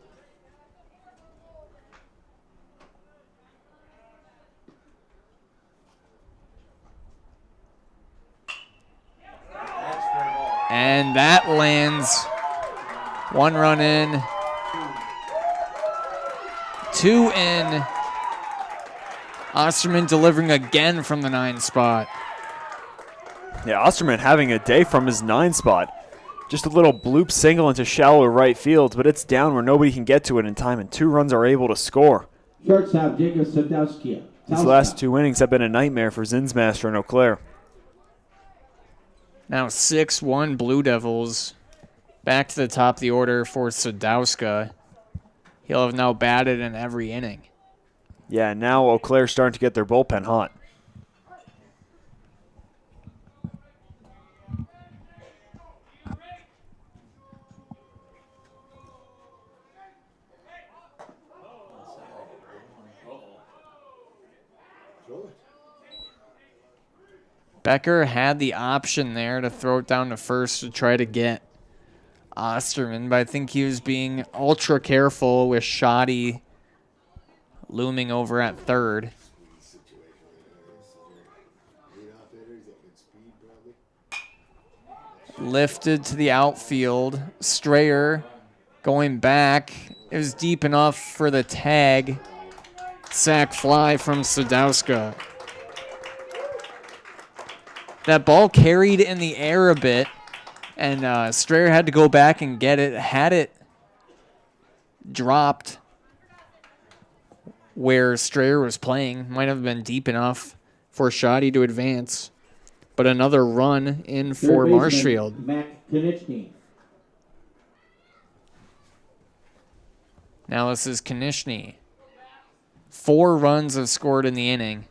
And that lands. One run in. Two in. Osterman delivering again from the 9 spot. Yeah, Osterman having a day from his 9 spot. Just a little bloop single into shallow right field, but it's down where nobody can get to it in time, and 2 runs are able to score. Shortstop, Jacob Sadowski. These last 2 innings have been a nightmare for Zinsmaster and Eau Claire. Now 6-1 Blue Devils. Back to the top of the order for Sadowska. He'll have now batted in every inning. Yeah, now Eau Claire's starting to get their bullpen hot. Becker had the option there to throw it down to first to try to get Osterman, but I think he was being ultra careful with Shoddy looming over at third. Lifted to the outfield. Strayer going back. It was deep enough for the tag. Sack fly from Sadowska. That ball carried in the air a bit, and Strayer had to go back and get it. Had it dropped where Strayer was playing, might have been deep enough for Shoddy to advance. But another run in for Marshfield. Mac Konechny. Now this is Konechny. 4 runs have scored in the inning.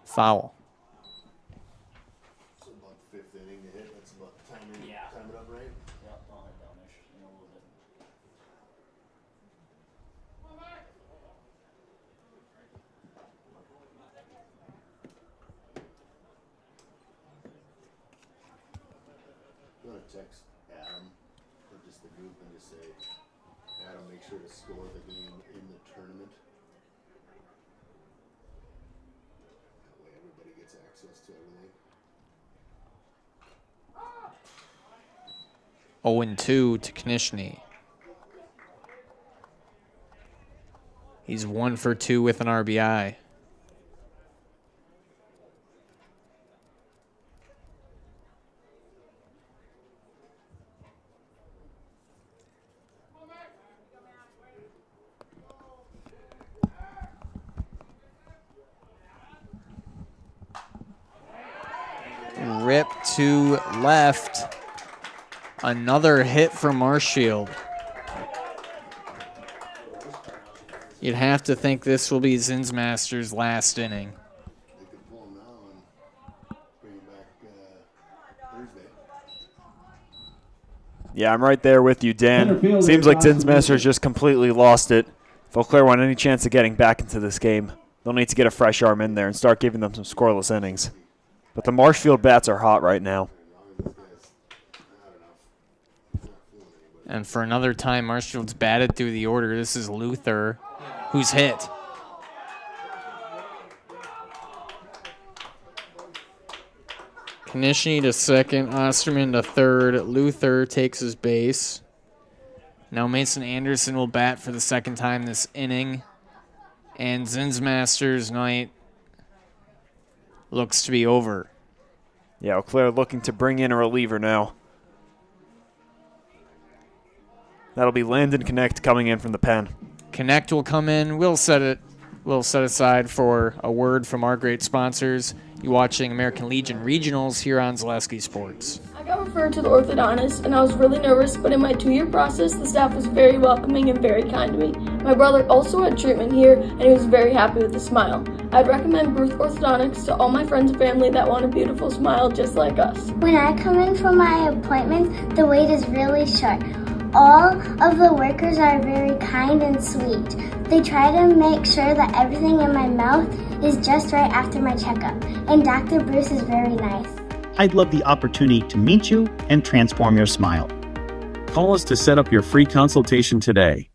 Foul. So about the 5th inning to hit. That's about the time it up, right? Yeah, I'll head down there in a little bit. I'm gonna text Adam or just the group and just say, Adam, make sure to score the game in the tournament. That way everybody gets access to everything. 0-2 to Konechny. He's 1 for 2 with an RBI. Rip to left. Another hit from Marshfield. You'd have to think this will be Zinsmaster's last inning. They could pull him now and bring him back Thursday. Yeah, I'm right there with you, Dan. Seems like Zinsmaster's just completely lost it. If Eau Claire want any chance of getting back into this game, they'll need to get a fresh arm in there and start giving them some scoreless innings. But the Marshfield bats are hot right now. And for another time, Marshfield's batted through the order. This is Luther, who's hit. Konechny to second, Osterman to third. Luther takes his base. Now Mason Anderson will bat for the second time this inning. And Zinsmaster's night looks to be over. Yeah, Eau Claire looking to bring in a reliever now. That'll be Landon Connect coming in from the pen. Connect will come in. We'll set aside for a word from our great sponsors. You're watching American Legion Regionals here on Zaleski Sports. I got referred to the orthodontist, and I was really nervous, but in my 2-year process, the staff was very welcoming and very kind to me. My brother also had treatment here, and he was very happy with the smile. I'd recommend Bruce Orthodontics to all my friends and family that want a beautiful smile just like us. When I come in for my appointment, the wait is really short. All of the workers are very kind and sweet. They try to make sure that everything in my mouth is just right after my checkup, and Dr. Bruce is very nice. I'd love the opportunity to meet you and transform your smile. Call us to set up your free consultation today.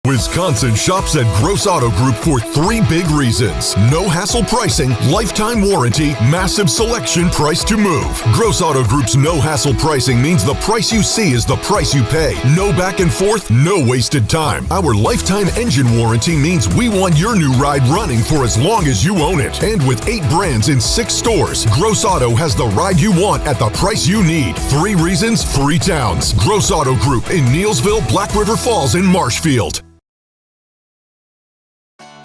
Wisconsin shops at Gross Auto Group for 3 big reasons. No hassle pricing, lifetime warranty, massive selection, price to move. Gross Auto Group's no hassle pricing means the price you see is the price you pay. No back and forth, no wasted time. Our lifetime engine warranty means we want your new ride running for as long as you own it. And with 8 brands in 6 stores, Gross Auto has the ride you want at the price you need. 3 reasons, 3 towns. Gross Auto Group in Neillsville, Black River Falls, and Marshfield.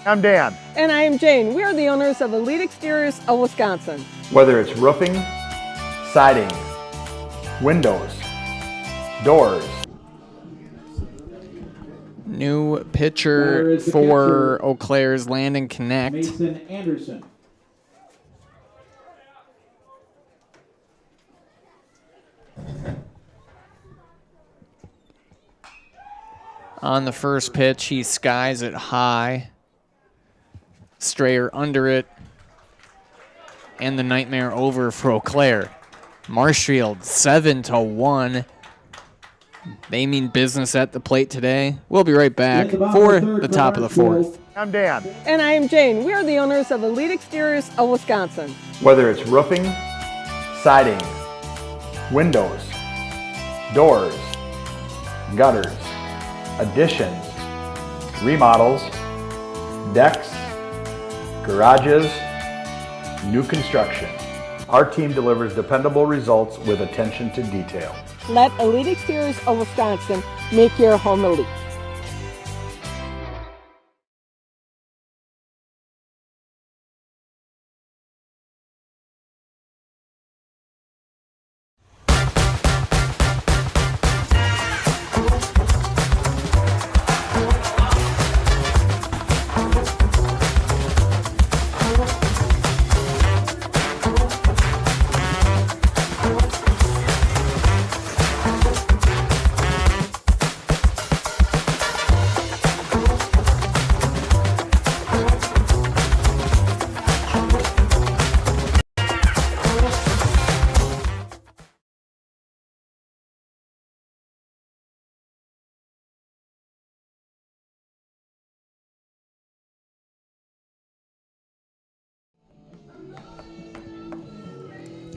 I'm Dan. And I am Jane. We are the owners of Elite Exteriors of Wisconsin. Whether it's roofing, siding, windows, doors. New pitcher for Eau Claire's Landon Connect. Mason Anderson. On the first pitch, he skies it high. Strayer under it. And the nightmare over for Eau Claire. Marshfield 7-1. They mean business at the plate today. We'll be right back for the top of the 4th. I'm Dan. And I am Jane. We are the owners of Elite Exteriors of Wisconsin. Whether it's roofing, siding, windows, doors, gutters, additions, remodels, decks, garages, new construction. Our team delivers dependable results with attention to detail. Let Elite Exteriors of Wisconsin make your home elite.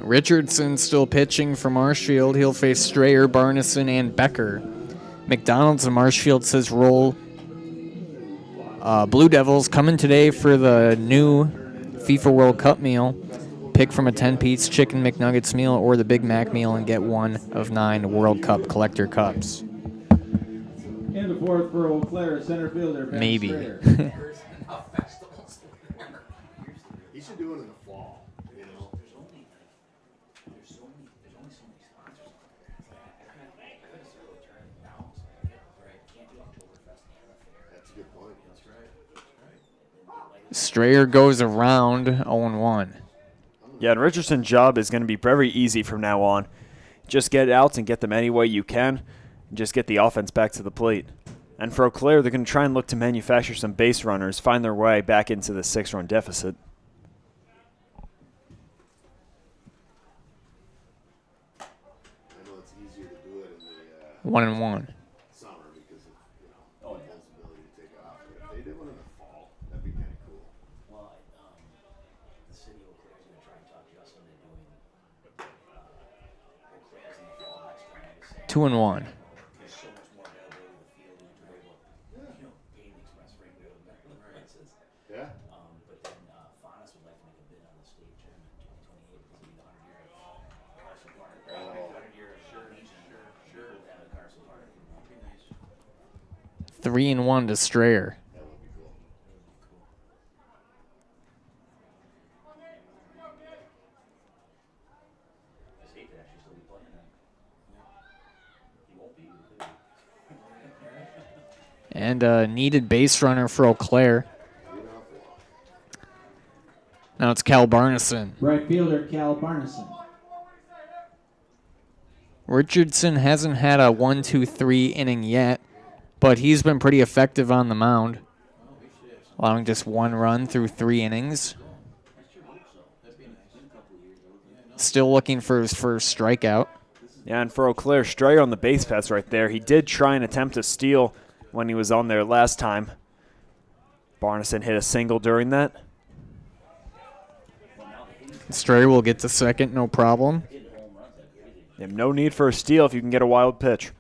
Richardson still pitching for Marshfield. He'll face Strayer, Barneson, and Becker. McDonald's and Marshfield says roll. Blue Devils coming today for the new FIFA World Cup meal. Pick from a 10-piece chicken McNuggets meal or the Big Mac meal and get one of 9 World Cup collector cups. In the 4th for Eau Claire, center fielder. Ben Maybe. Strayer. He should do it in the fall. You know, There's only so many sponsors on there. I could start really turning it down. Right. Can't do Oktoberfest and a fair. That's a good point. That's right. Strayer goes around 0-1. Yeah, and Richardson's job is going to be very easy from now on. Just get outs and get them any way you can. And just get the offense back to the plate. And for Eau Claire, they're going to try and look to manufacture some base runners, find their way back into the 6-run deficit. I know it's easier to do it in the 1-1. summer because of people's ability to take off. But if they did one in the fall, that'd be kind of cool. Well, the city of Eau Claire is going to try and talk Justin into doing Eau Claire's in the fall next time. 2-1. There's so much more availability in the field, and you're able to, pay the express rate with the prices. Yeah. But then Faunus would like to make a bid on the state tournament in 2028 because it'll be the 100 year of Carson Park. 100 year of sure. We'll have a Carson Park. That'd be nice. 3-1 to Strayer. That would be cool. I hate to actually still be playing that. He won't be. And a needed base runner for Eau Claire. Now it's Cal Barneson. Right fielder Cal Barneson. Richardson hasn't had a 1-2-3 inning yet, but he's been pretty effective on the mound, allowing just 1 run through 3 innings. Still looking for his first strikeout. Yeah, and for Eau Claire, Strayer on the base paths right there. He did try and attempt a steal when he was on there last time. Barneson hit a single during that. Strayer will get to second, no problem. You have no need for a steal if you can get a wild pitch.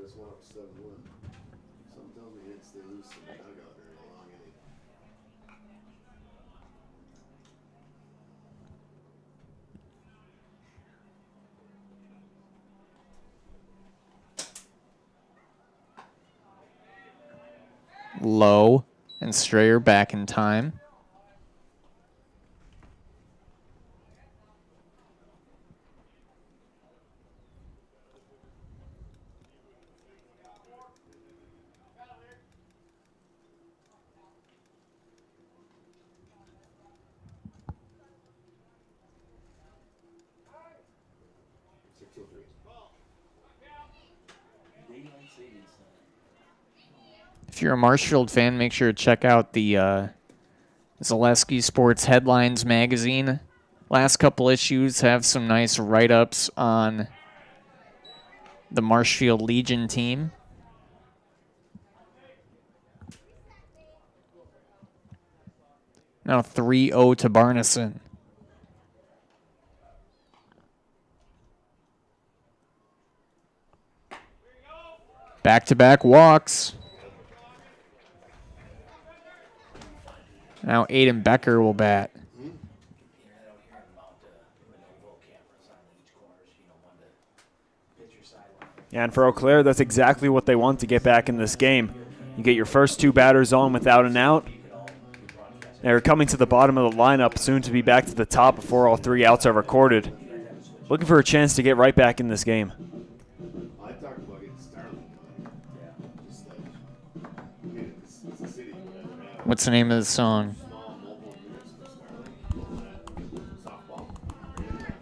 This one up 7-1. Something tells me it's they lose some dugout during a long inning. Low, and Strayer back in time. If you're a Marshfield fan, make sure to check out the Zaleski Sports Headlines magazine. Last couple issues have some nice write-ups on the Marshfield Legion team. Now 3-0 to Barneson. Back-to-back walks. Now Aiden Becker will bat. Yeah, and for Eau Claire, that's exactly what they want to get back in this game. You get your first 2 batters on without an out. They're coming to the bottom of the lineup, soon to be back to the top before all 3 outs are recorded. Looking for a chance to get right back in this game. I talked about getting Starling. Just it's a city. What's the name of the song?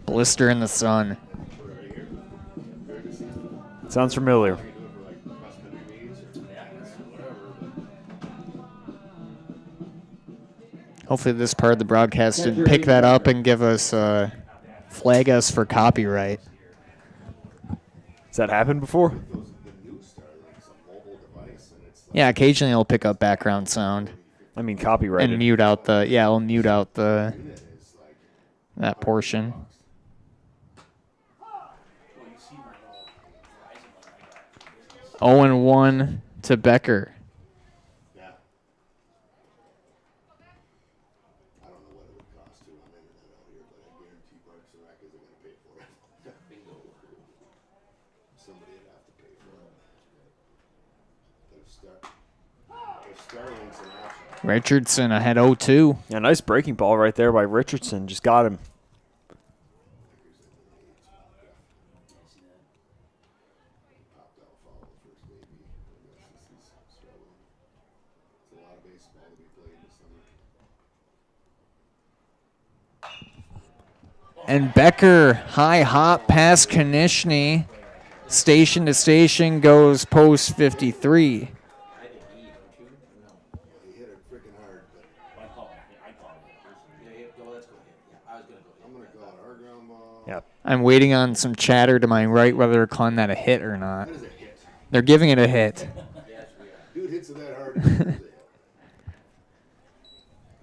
Blister in the Sun. Sounds familiar. Hopefully this part of the broadcast didn't pick that up and give us, flag us for copyright. Has that happened before? Yeah, occasionally it'll pick up background sound. I mean copyrighted. And mute out the, yeah, it'll mute out the, that portion. Oh and 1 to Becker. Yeah. I don't know what it would cost to run internet out here, but I guarantee Parks and Rec isn't going to pay for it. Bingo. Somebody would have to pay for it. If Starling's an option. Richardson ahead 0-2. Yeah, nice breaking ball right there by Richardson. Just got him. And Becker, high hop past Konishny. Station to station goes post 53. Yep. I'm waiting on some chatter to my right whether they're calling that a hit or not. They're giving it a hit. Dude hits it that hard.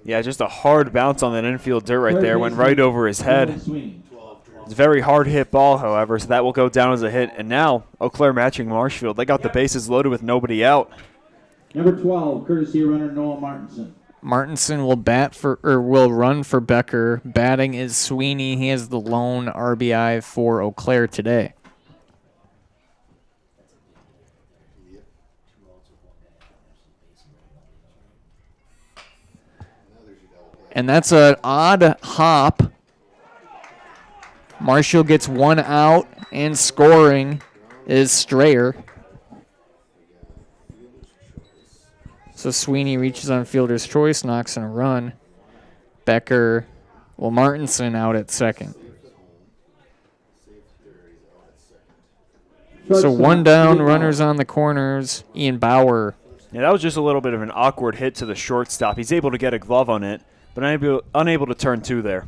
Yeah, just a hard bounce on that infield dirt right there. Went right over his head. It's a very hard hit ball, however, so that will go down as a hit. And now, Eau Claire matching Marshfield. They got the bases loaded with nobody out. Number 12, courtesy runner Noah Martinson. Martinson will run for Becker. Batting is Sweeney. He has the lone RBI for Eau Claire today. And that's an odd hop. Marshall gets one out, and scoring is Strayer. So Sweeney reaches on fielder's choice, knocks in a run. Martinson out at second. So one down, runners on the corners. Ian Bauer. Yeah, that was just a little bit of an awkward hit to the shortstop. He's able to get a glove on it, but unable to turn two there.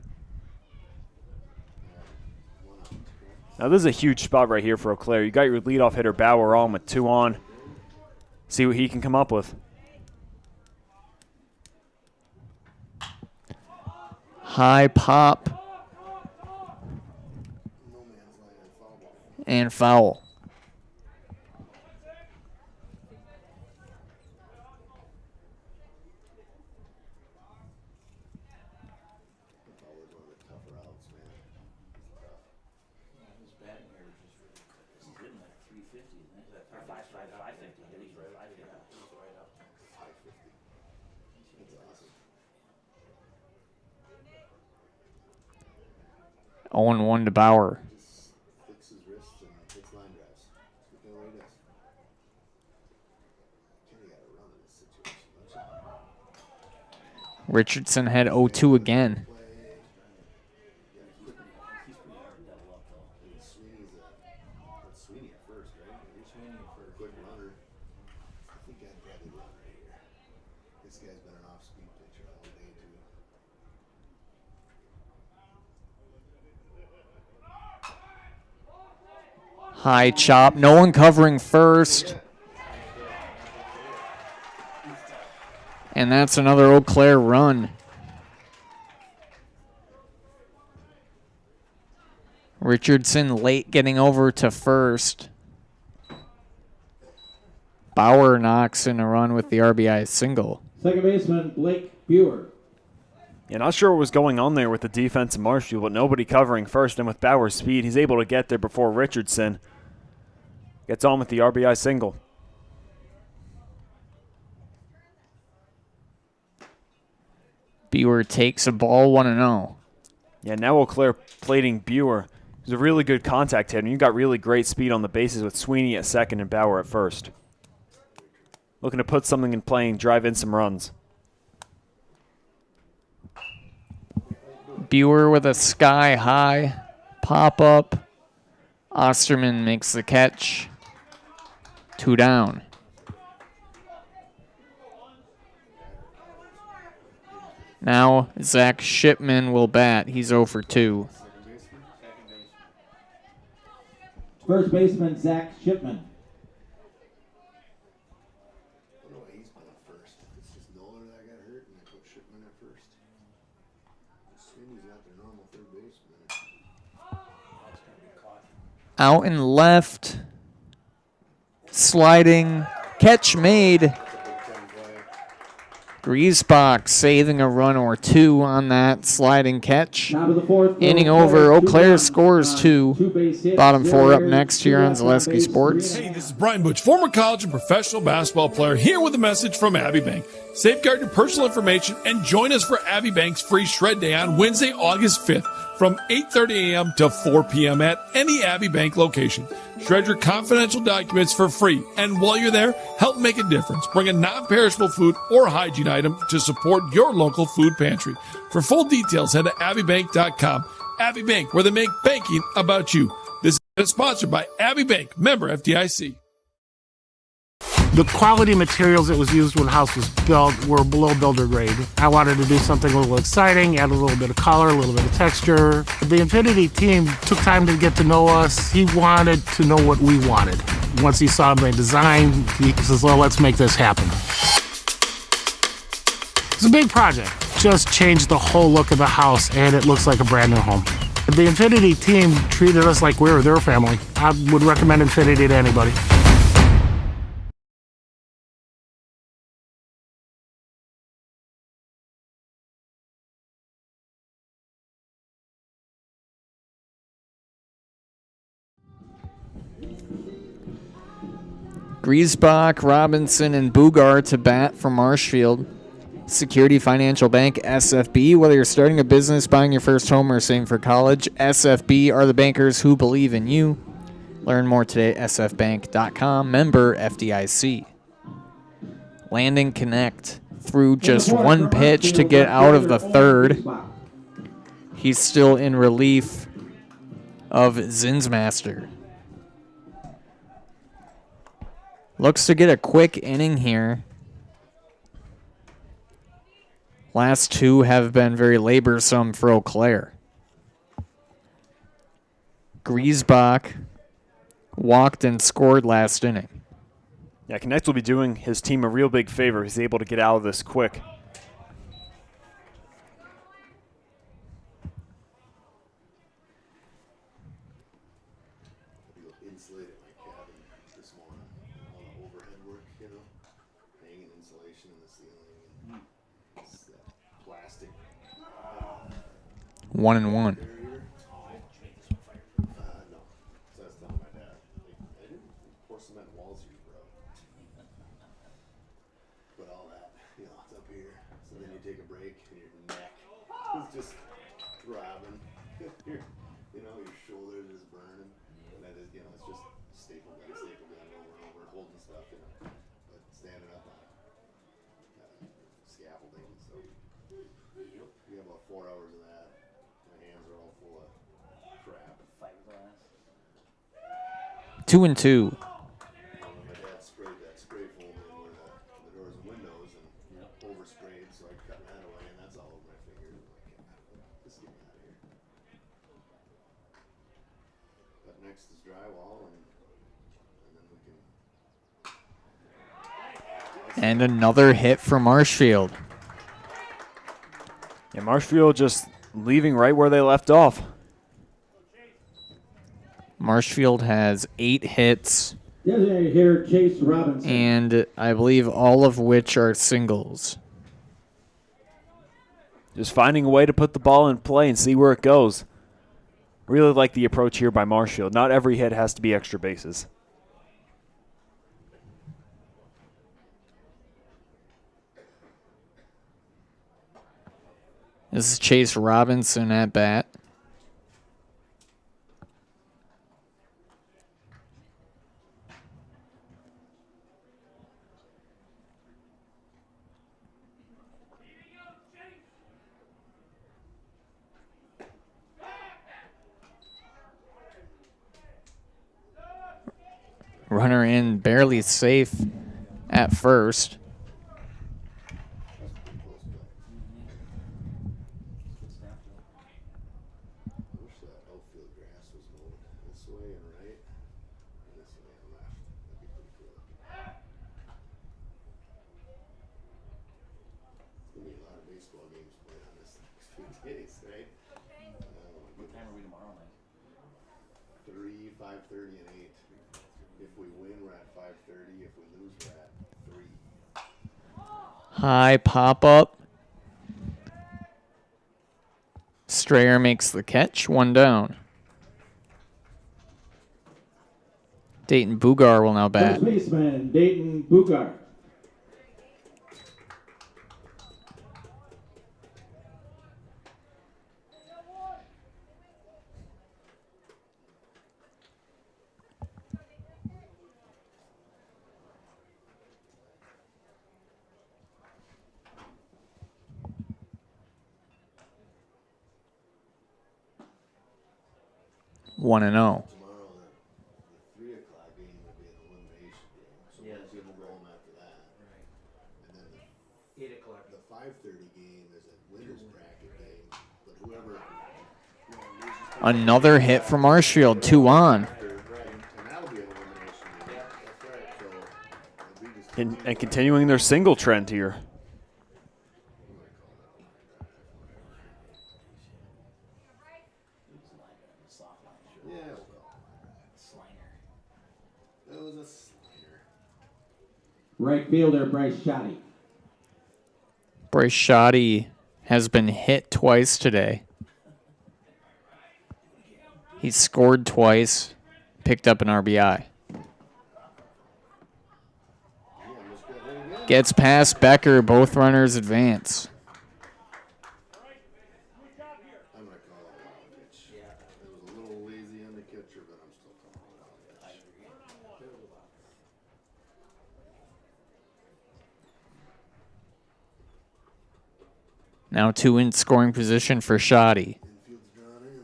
Now this is a huge spot right here for Eau Claire. You got your leadoff hitter Bauer on with two on. See what he can come up with. High pop. And foul. Oh, 0-1 to Bauer. Richardson had 0-2 again. High chop. No one covering first. And that's another Eau Claire run. Richardson late getting over to first. Bauer knocks in a run with the RBI single. Second baseman, Blake Buer. Yeah, not sure what was going on there with the defense in Marshfield, but nobody covering first. And with Bauer's speed, he's able to get there before Richardson gets on with the RBI single. Buer takes a ball 1-0. Yeah, now Eau Claire plating Buer. He's a really good contact hitter, and you got really great speed on the bases with Sweeney at second and Bauer at first. Looking to put something in play and drive in some runs. Buer with a sky-high pop-up. Osterman makes the catch. 2 down. Now Zach Shipman will bat. He's 0 for 2. First baseman, Zach Shipman. Out and left. Sliding. Catch made. Griesbach saving a run or two on that sliding catch. Inning over. Eau Claire scores 2. Bottom 4 up next here on Zaleski Sports. Hey, this is Brian Butch, former college and professional basketball player, here with a message from Abbey Bank. Safeguard your personal information and join us for Abbey Bank's free shred day on Wednesday, August 5th from 8:30 a.m. to 4 p.m. at any Abbey Bank location. Shred your confidential documents for free. And while you're there, help make a difference. Bring a non-perishable food or hygiene item to support your local food pantry. For full details, head to abbeybank.com. Abbey Bank, where they make banking about you. This is sponsored by Abbey Bank, member FDIC. The quality materials that was used when the house was built were below builder grade. I wanted to do something a little exciting, add a little bit of color, a little bit of texture. The Infinity team took time to get to know us. He wanted to know what we wanted. Once he saw my design, he says, well, let's make this happen. It's a big project. Just changed the whole look of the house, and it looks like a brand new home. The Infinity team treated us like we were their family. I would recommend Infinity to anybody. Griesbach, Robinson, and Bugar to bat for Marshfield. Security Financial Bank, SFB. Whether you're starting a business, buying your first home, or saving for college, SFB are the bankers who believe in you. Learn more today at sfbank.com. Member FDIC. Landon Connect threw just one pitch to get out of the third. He's still in relief of Zinsmaster. Looks to get a quick inning here. Last two have been very laborsome for Eau Claire. Griesbach walked and scored last inning. Yeah, Connect will be doing his team a real big favor. He's able to get out of this quick. Insulated my cabin this morning. All the overhead work, you know, hanging insulation in the ceiling and it's that plastic. 1-1. No. So I was telling my dad, like, I didn't pour cement walls here, bro. But all that, you know, it's up here. So then you take a break and your neck is just throbbing. You know, your shoulders is burning. And that is, you know, it's just staple gun over and over, holding stuff, you know. But standing up on scaffolding, so you have about 4 hours of that. My hands are all full of crap. Fiberglass. 2-2. My dad sprayed that spray foam in where the doors and windows and oversprayed, so I cut that away, and that's all over my fingers. I'm like, just get me out of here. But next is drywall, and then we can. And another hit for Marshfield. Yeah, Marshfield just leaving right where they left off. Marshfield has 8 hits. Here, Chase Robinson. And I believe all of which are singles. Just finding a way to put the ball in play and see where it goes. Really like the approach here by Marshfield. Not every hit has to be extra bases. This is Chase Robinson at bat. Runner in, barely safe at first. What time are we tomorrow night? 3, 5:30, and 8. If we win, we're at 5:30. If we lose, we're at 3. High pop up. Strayer makes the catch. 1 down. Dayton Bugar will now bat. First baseman, Dayton Bugar. 1-0. Tomorrow, the 3 o'clock game will be an elimination game. So Yeah. we'll go home after that. And then the 8 o'clock. the 5:30 game is a winners bracket game. But whoever loses Another hit for Marshfield, 2 on. and that'll be an elimination game. That's right. So it'll be just And continuing their single trend here. yeah, we'll go. That was a slider. Right fielder Bryce Shoddy. Bryce Shoddy has been hit twice today. He scored twice, picked up an RBI. Gets past Becker, both runners advance. I'm gonna call it a wild pitch. It was a little lazy on the catcher, but I'm still calling it a wild pitch. Now 2 in scoring position for Shoddy. Infield's drawn in.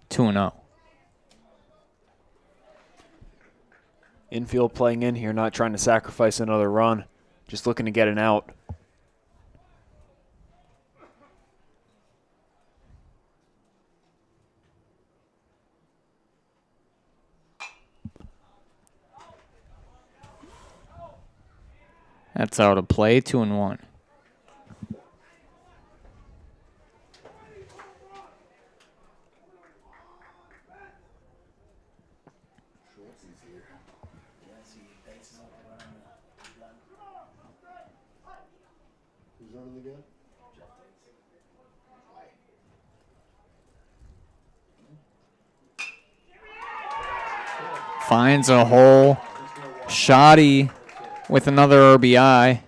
Two and 0. Infield playing in here, not trying to sacrifice another run, just looking to get an out. That's out of play, 2 and 1. Who's running the gun? Finds a hole. Shoddy with another RBI.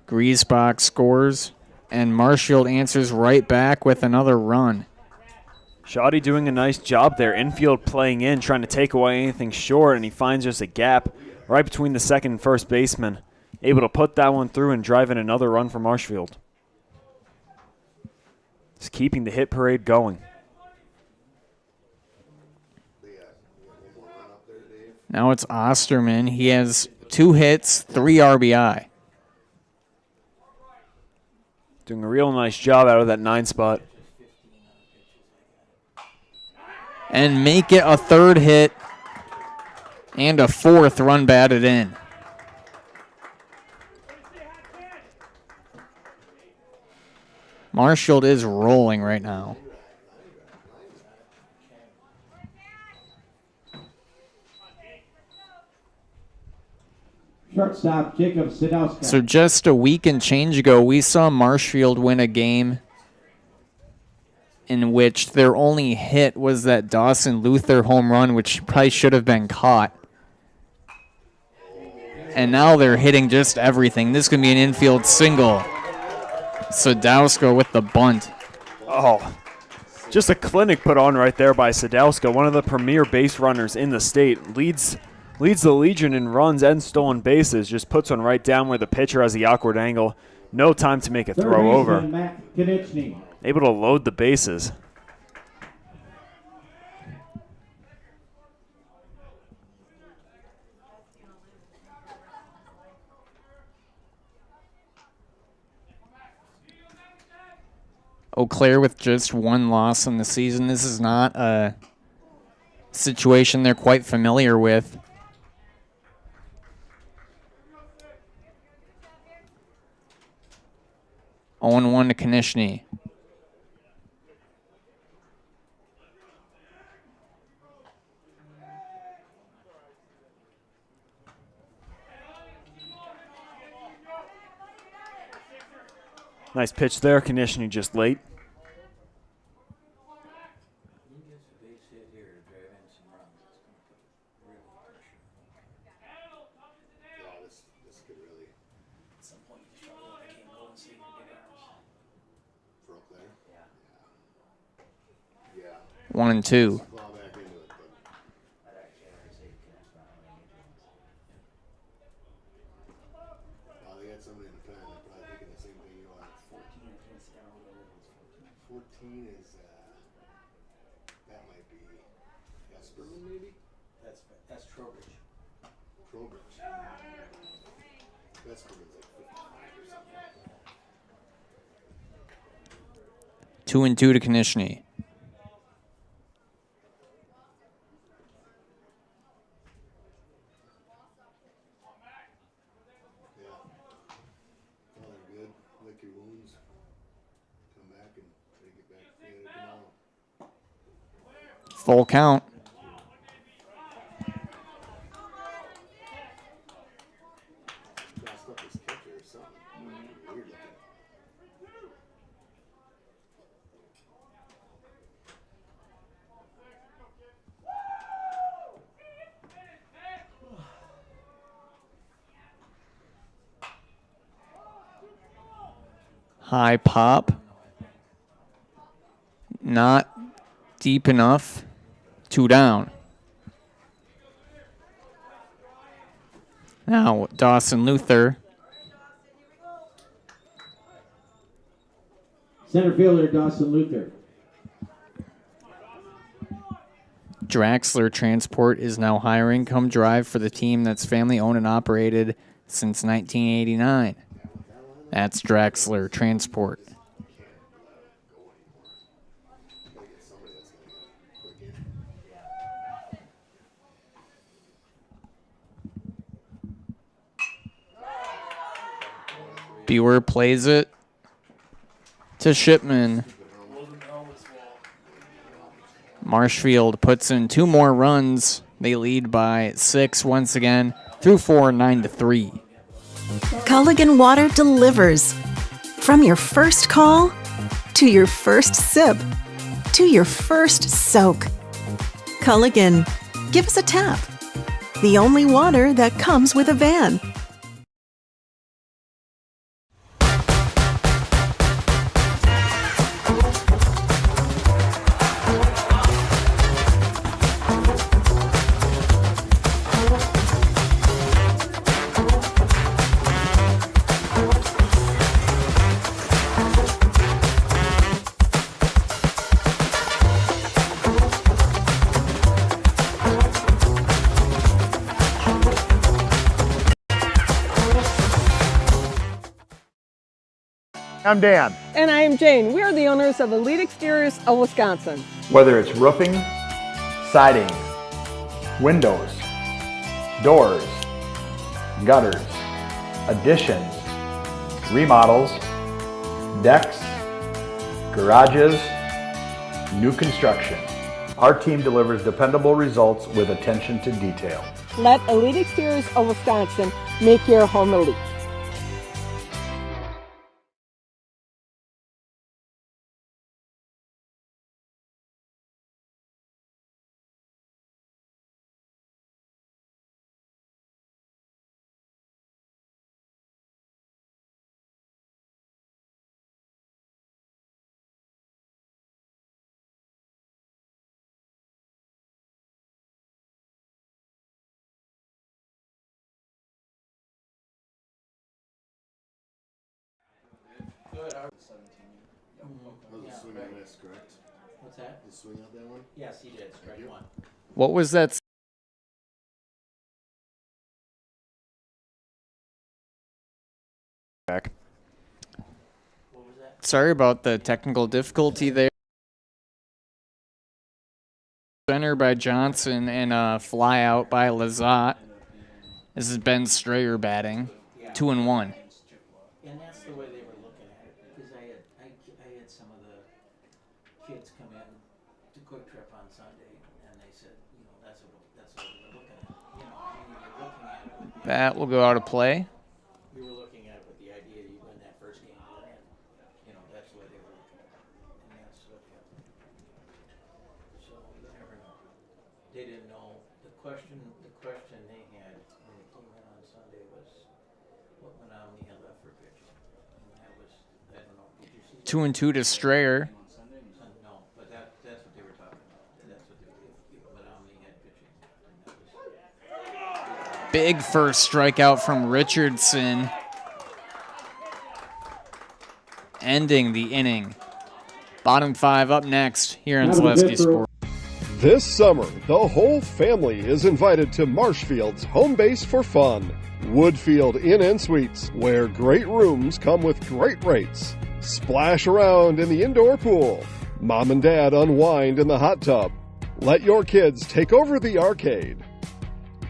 Griesbach scores, and Marshfield answers right back with another run. Shoddy doing a nice job there. Infield playing in, trying to take away anything short, and he finds just a gap right between the second and first baseman. Able to put that one through and drive in another run for Marshfield. Just keeping the hit parade going. Now it's Osterman. He has 2 hits, 3 RBI. Doing a real nice job out of that 9 spot. And make it a 3rd hit and a 4th run batted in. Marshfield is rolling right now. Shortstop Jacob Sadowska. So just a week and change ago, we saw Marshfield win a game in which their only hit was that Dawson Luther home run, which probably should have been caught. And now they're hitting just everything. This could be an infield single. Sadowska with the bunt. Oh, just a clinic put on right there by Sadowska, one of the premier base runners in the state. Leads the Legion in runs and stolen bases. Just puts one right down where the pitcher has the awkward angle. No time to make a throw over. Matt Konechny. Able to load the bases. Eau Claire with just 1 loss in the season. This is not a situation they're quite familiar with. Oh, 1 to Konechny. Nice pitch there. Konechny just late. This could really, At some point, you just probably like, I can't go and save your big arms. for Eau Claire. Yeah. Yeah. 1 and 2. Well, Westberlin, maybe? That's Trowbridge. Trowbridge. Westberlin's like 55 or something. 2-2 to Konishny. Yeah. Oh, they're good. Lick your wounds. Come back and try to get back together tomorrow. Full count. Crossed up his catcher or something. Weird looking. High pop. Not deep enough. 2 down. Now Dawson Luther. Center fielder Dawson Luther. Draxler Transport is now hiring. Come drive for the team that's family owned and operated since 1989. That's Draxler Transport. Bewer plays it to Shipman. Marshfield puts in 2 more runs. They lead by 6 once again through 4, 9-3. Culligan Water delivers. From your first call, to your first sip, to your first soak. Culligan, give us a tap. The only water that comes with a van. I'm Dan. And I am Jane. We are the owners of Elite Exteriors of Wisconsin. Whether it's roofing, siding, windows, doors, gutters, additions, remodels, decks, garages, new construction, our team delivers dependable results with attention to detail. Let Elite Exteriors of Wisconsin make your home elite. Good. Was the swing and miss, correct? What's that? Did he swing out that one? Yes, he did. Strike 1. What was that? Back. What was that? Sorry about the technical difficulty there. Center by Johnson and a fly out by Lazat. This is Ben Strayer batting. 2-1. And that's the way they were looking at it, because I had some of the kids come in to Quick Trip on Sunday, and they said, you know, that's what we're looking at. You know, I mean, you're looking at it with That will go out of play. you were looking at it with the idea you win that first game, and you know that's the way they were looking at it, and that's what happened. So you never know. They didn't know the question they had when they came in on Sunday was what Menominee had left for pitching, and that was I don't know. Did you see? 2-2 to Strayer. No, but that's what they were talking about. That's what if Menominee had pitching. And that was, Big first strikeout from Richardson. Ending the inning. Bottom 5 up next here on Zaleski Sports. This summer, the whole family is invited to Marshfield's home base for fun. Woodfield Inn & Suites, where great rooms come with great rates. Splash around in the indoor pool. Mom and Dad unwind in the hot tub. Let your kids take over the arcade.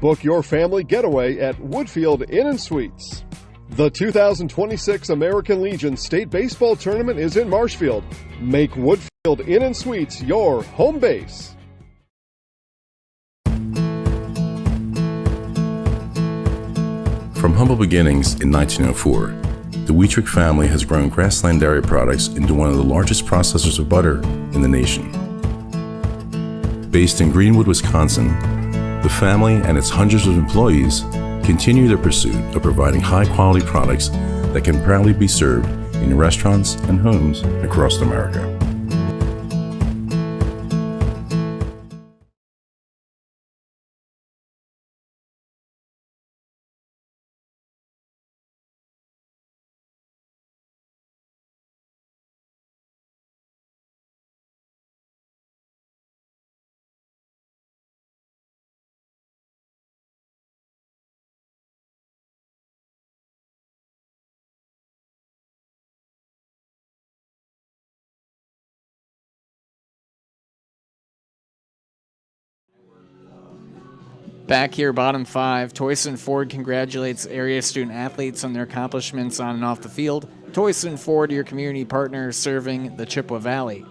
Book your family getaway at Woodfield Inn & Suites. The 2026 American Legion State Baseball Tournament is in Marshfield. Make Woodfield Inn & Suites your home base. From humble beginnings in 1904, the Wheatrick family has grown Grassland Dairy Products into one of the largest processors of butter in the nation. Based in Greenwood, Wisconsin, the family and its hundreds of employees continue their pursuit of providing high-quality products that can proudly be served in restaurants and homes across America. Back here, bottom five, Toyson Ford congratulates area student athletes on their accomplishments on and off the field. Toyson Ford, your community partner serving the Chippewa Valley.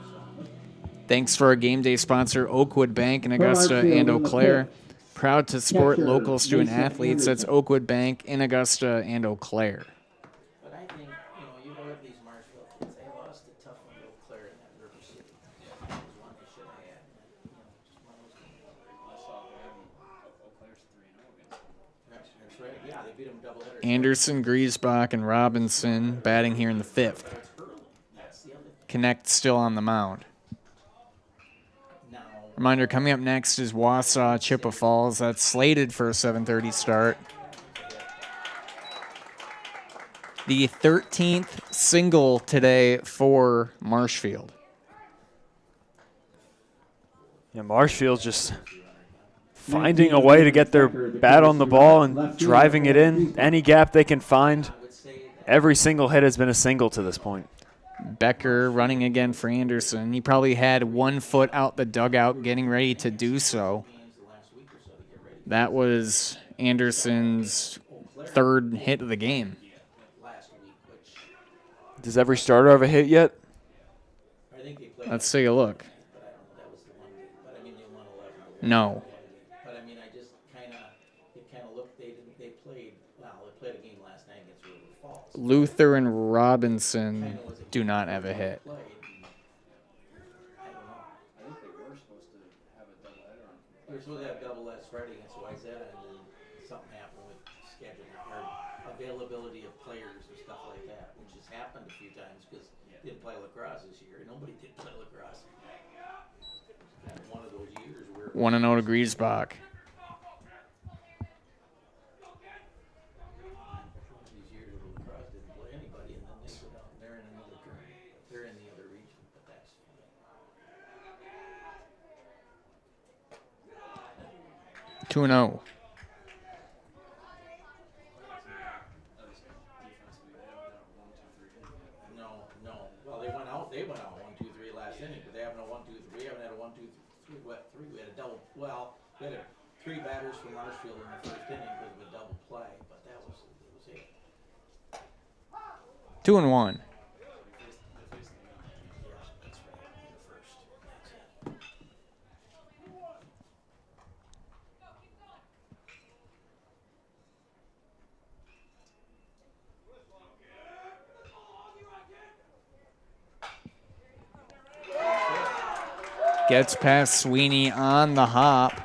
Thanks for our game day sponsor, Oakwood Bank in Augusta and Eau Claire. Proud to support local student athletes. That's Oakwood Bank in Augusta and Eau Claire. But I think, you look at these Marshfield kids, they lost a tough one to Eau Claire in that River City. That was one they should have had. Just one of those games. I saw them. Eau Claire's 3-0 against them. That's right. Yeah, they beat them doubleheader. Anderson, Griesbach, and Robinson batting here in the fifth. Connect still on the mound. Reminder, coming up next is Wausau, Chippewa Falls. That's slated for a 7:30 start. The 13th single today for Marshfield. Yeah, Marshfield's just finding a way to get their bat on the ball and driving it in. Any gap they can find. Every single hit has been a single to this point. Becker running again for Anderson. He probably had 1 foot out the dugout getting ready to do so. That was Anderson's third hit of the game. Does every starter have a hit yet? Let's take a look. No. But I mean, I just kind of looked. They played a game last night against River Falls. Luther and Robinson do not have a hit. I don't know. I think they were supposed to have a doubleheader on. They were supposed to have double last Friday against Wayzata, and then something happened with scheduling or availability of players or stuff like that, which has happened a few times because they didn't play lacrosse this year. Nobody did play lacrosse. Kind of one of those years where 1-0 to Griesbach. these years where lacrosse didn't play anybody, and then they go down. They're in another tournament. They're in the other region, but that's. 2-0. No. Well, they went out 1-2-3 last inning, but they haven't a 1-2-3. We haven't had a 1-2-3. We had a double. Well, we had 3 batters from Marshfield in the first inning because of a double play, but that was it. 2-1. Gets past Sweeney on the hop.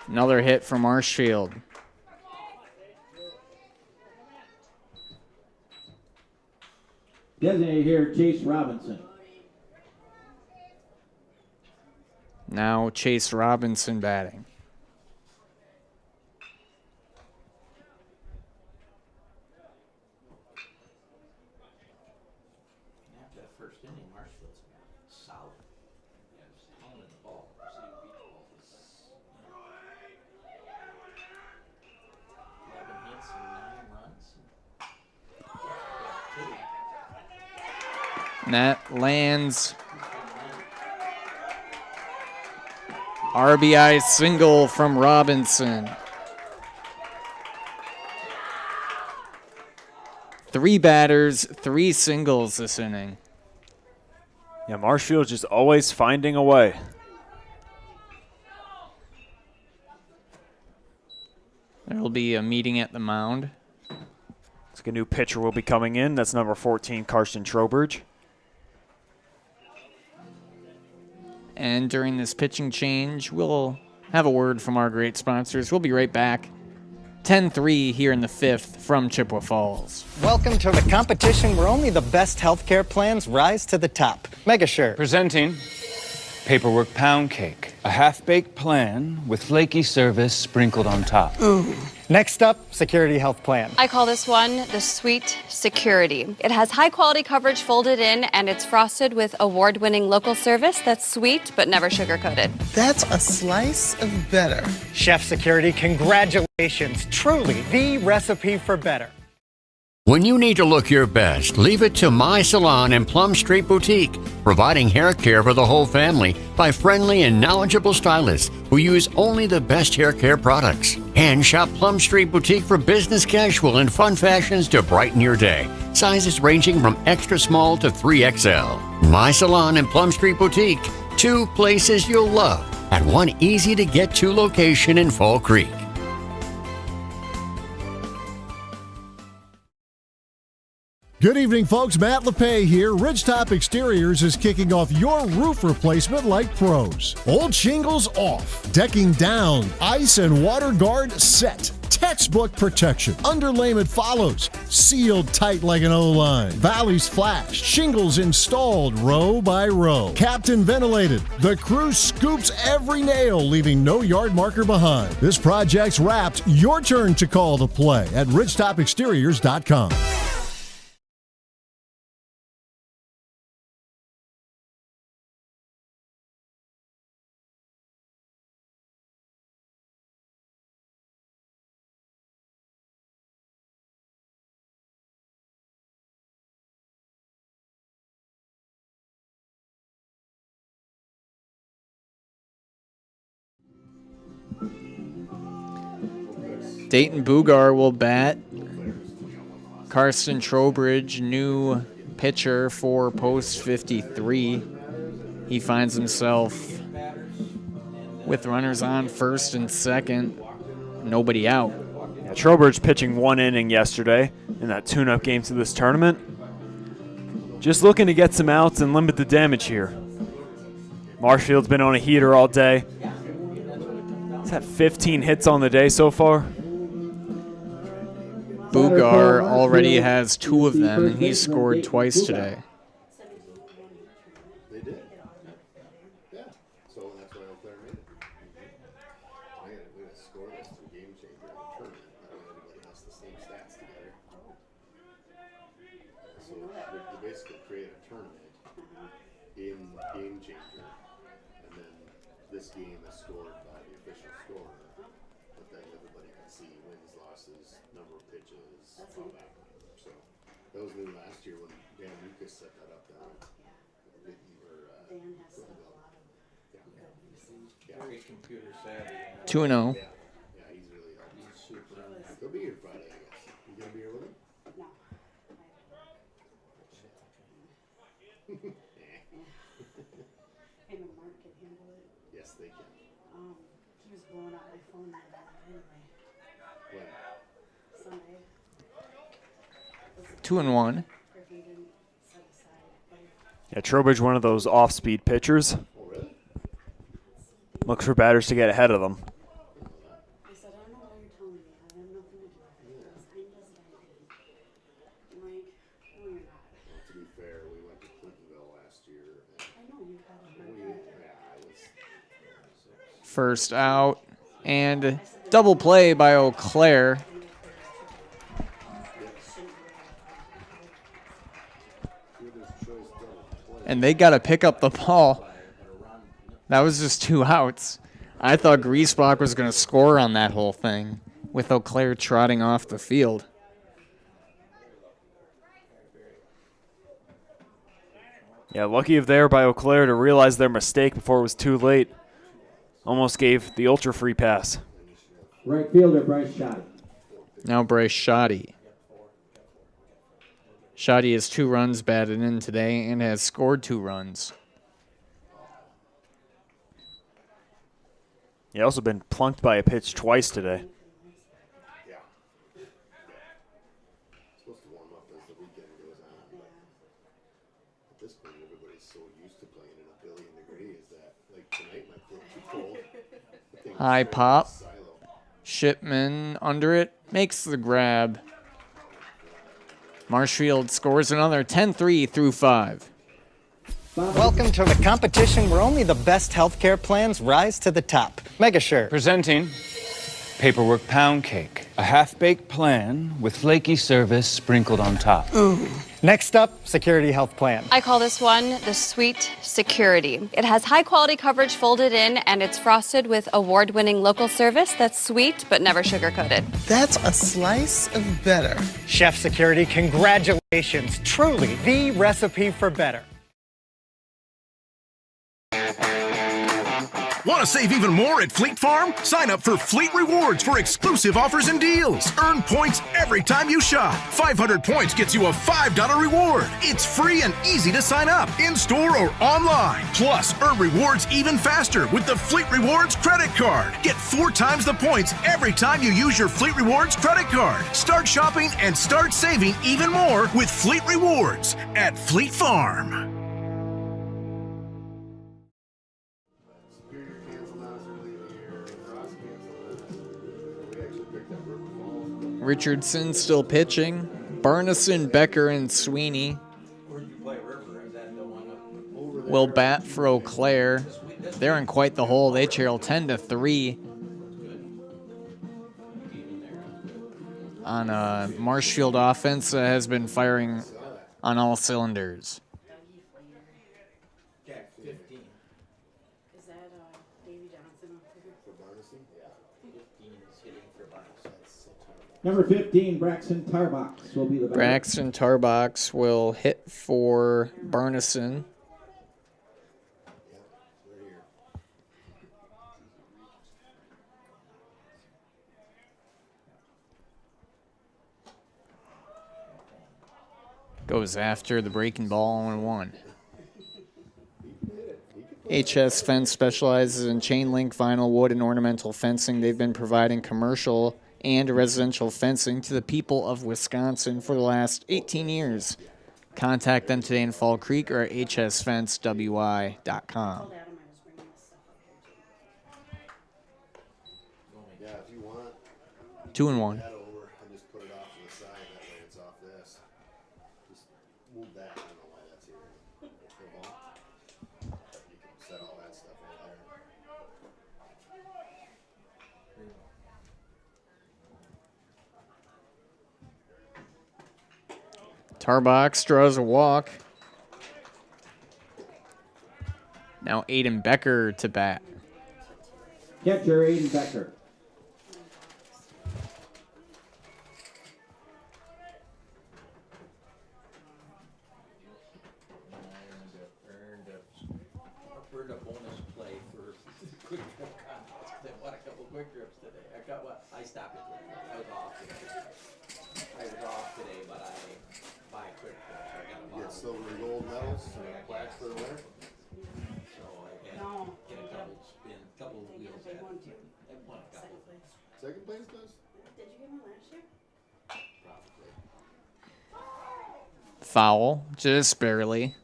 Another hit from Marshfield. Designated here, Chase Robinson. Now Chase Robinson batting. After that first inning, Marshfield's solid. Pounding the And that lands. RBI single from Robinson. 3 batters, 3 singles this inning. Yeah, Marshfield just always finding a way. There will be a meeting at the mound. Looks like a new pitcher will be coming in. That's number 14, Karsten Trowbridge. And during this pitching change, we'll have a word from our great sponsors. We'll be right back. 10-3 here in the 5th from Chippewa Falls. Welcome to the competition where only the best healthcare plans rise to the top. Megasure. Presenting Paperwork Pound Cake, a half-baked plan with flaky service sprinkled on top. Next up, Security Health Plan. I call this one the Sweet Security. It has high quality coverage folded in, and it's frosted with award-winning local service that's sweet but never sugar-coated. That's a slice of better. Chef Security, congratulations. Truly the recipe for better. When you need to look your best, leave it to My Salon and Plum Street Boutique, providing hair care for the whole family by friendly and knowledgeable stylists who use only the best hair care products. And shop Plum Street Boutique for business casual and fun fashions to brighten your day. Sizes ranging from extra small to 3XL. My Salon and Plum Street Boutique, 2 places you'll love at one easy-to-get-to location in Fall Creek. Good evening, folks. Matt LePay here. Ridgetop Exteriors is kicking off your roof replacement like pros. Old shingles off, decking down, ice and water guard set. Textbook protection. Underlayment follows. Sealed tight like an O-line. Valleys flashed. Shingles installed row by row. Captain ventilated. The crew scoops every nail, leaving no yard marker behind. This project's wrapped. Your turn to call the play at ridgetopexteriors.com. Dayton Bugar will bat. Karsten Trowbridge, new pitcher for post 53. He finds himself with runners on first and second, nobody out. Yeah, Trowbridge pitching 1 inning yesterday in that tune-up game to this tournament. Just looking to get some outs and limit the damage here. Marshfield's been on a heater all day. He's had 15 hits on the day so far. Bugar already has 2 of them, and he's scored twice today. They did. Yeah. So that's why O'Clair made it. We got to score this through game changer in the tournament. That way everybody has the same stats together. So they basically create a tournament in game changer, and then this game is scored by the official scorer. But then everybody can see wins, losses, number of pitches, all that. So that was new last year when Dan Lucas set that up down. Dan has a lot of very computer savvy. 2-0. Yeah, he's really helped. He's super. He'll be here Friday, I guess. You gonna be here with him? No. Him and Mark can handle it. Yes, they can. He was blowing out my phone that night anyway. When? Sunday. 2-1. Yeah, Trowbridge, one of those off-speed pitchers. Looks for batters to get ahead of them. I said, I don't know what you're telling me. I have nothing to do with it. He goes, I'm just I'm like, no, you're not. Well, to be fair, we went to Clintonville last year. I know you had a First out, and double play by Eau Claire. And they got to pick up the ball. That was just 2 outs. I thought Griesbach was going to score on that whole thing with Eau Claire trotting off the field. Yeah, lucky of there by Eau Claire to realize their mistake before it was too late. Almost gave the ultra free pass. Right fielder Bryce Shoddy. Now Bryce Shoddy. Shoddy has 2 runs batted in today and has scored 2 runs. He also been plunked by a pitch twice today. Supposed to warm up as the weekend goes on, but at this point everybody's so used to playing in a billion degrees that like tonight might feel too cold. High pop. Shipman under it. Makes the grab. Marshfield scores another 10-3 through 5. Welcome to the competition where only the best healthcare plans rise to the top. Megasure. Presenting Paperwork Pound Cake, a half-baked plan with flaky service sprinkled on top. Ooh. Next up, Security Health Plan. I call this one the Sweet Security. It has high quality coverage folded in, and it's frosted with award-winning local service that's sweet but never sugar-coated. That's a slice of better. Chef Security, congratulations. Truly the recipe for better. Want to save even more at Fleet Farm? Sign up for Fleet Rewards for exclusive offers and deals. Earn points every time you shop. 500 points gets you a $5 reward. It's free and easy to sign up, in-store or online. Plus, earn rewards even faster with the Fleet Rewards credit card. Get 4 times the points every time you use your Fleet Rewards credit card. Start shopping and start saving even more with Fleet Rewards at Fleet Farm. Richardson still pitching. Burnison, Becker, and Sweeney will bat for Eau Claire. They're in quite the hole. They trail 10-3 on a Marshfield offense that has been firing on all cylinders. Number 15, Braxton Tarbox will be the batter. Braxton Tarbox will hit for Burnison. Goes after the breaking ball 0-1. HS Fence specializes in chain link, vinyl, wood, and ornamental fencing. They've been providing commercial and residential fencing to the people of Wisconsin for the last 18 years. Contact them today in Fall Creek or at hsfencewi.com. Yeah, if you want. 2-1. That over and just put it off to the side. That way it's off this. Just move that. I don't know why that's here. The ball. You can set all that stuff over there. Tarbox draws a walk. Now Aiden Becker to bat. Catcher Aiden Becker. Earned a bonus play for quick trip contest. They won a couple quick trips today. I stopped it. I was off today, but I buy quick trips. I got a You get silver and gold medals, plaques for the winner. So I get a double spin, couple wheels at won a couple. Second place does? Did you get one last year? Probably. Foul, just barely.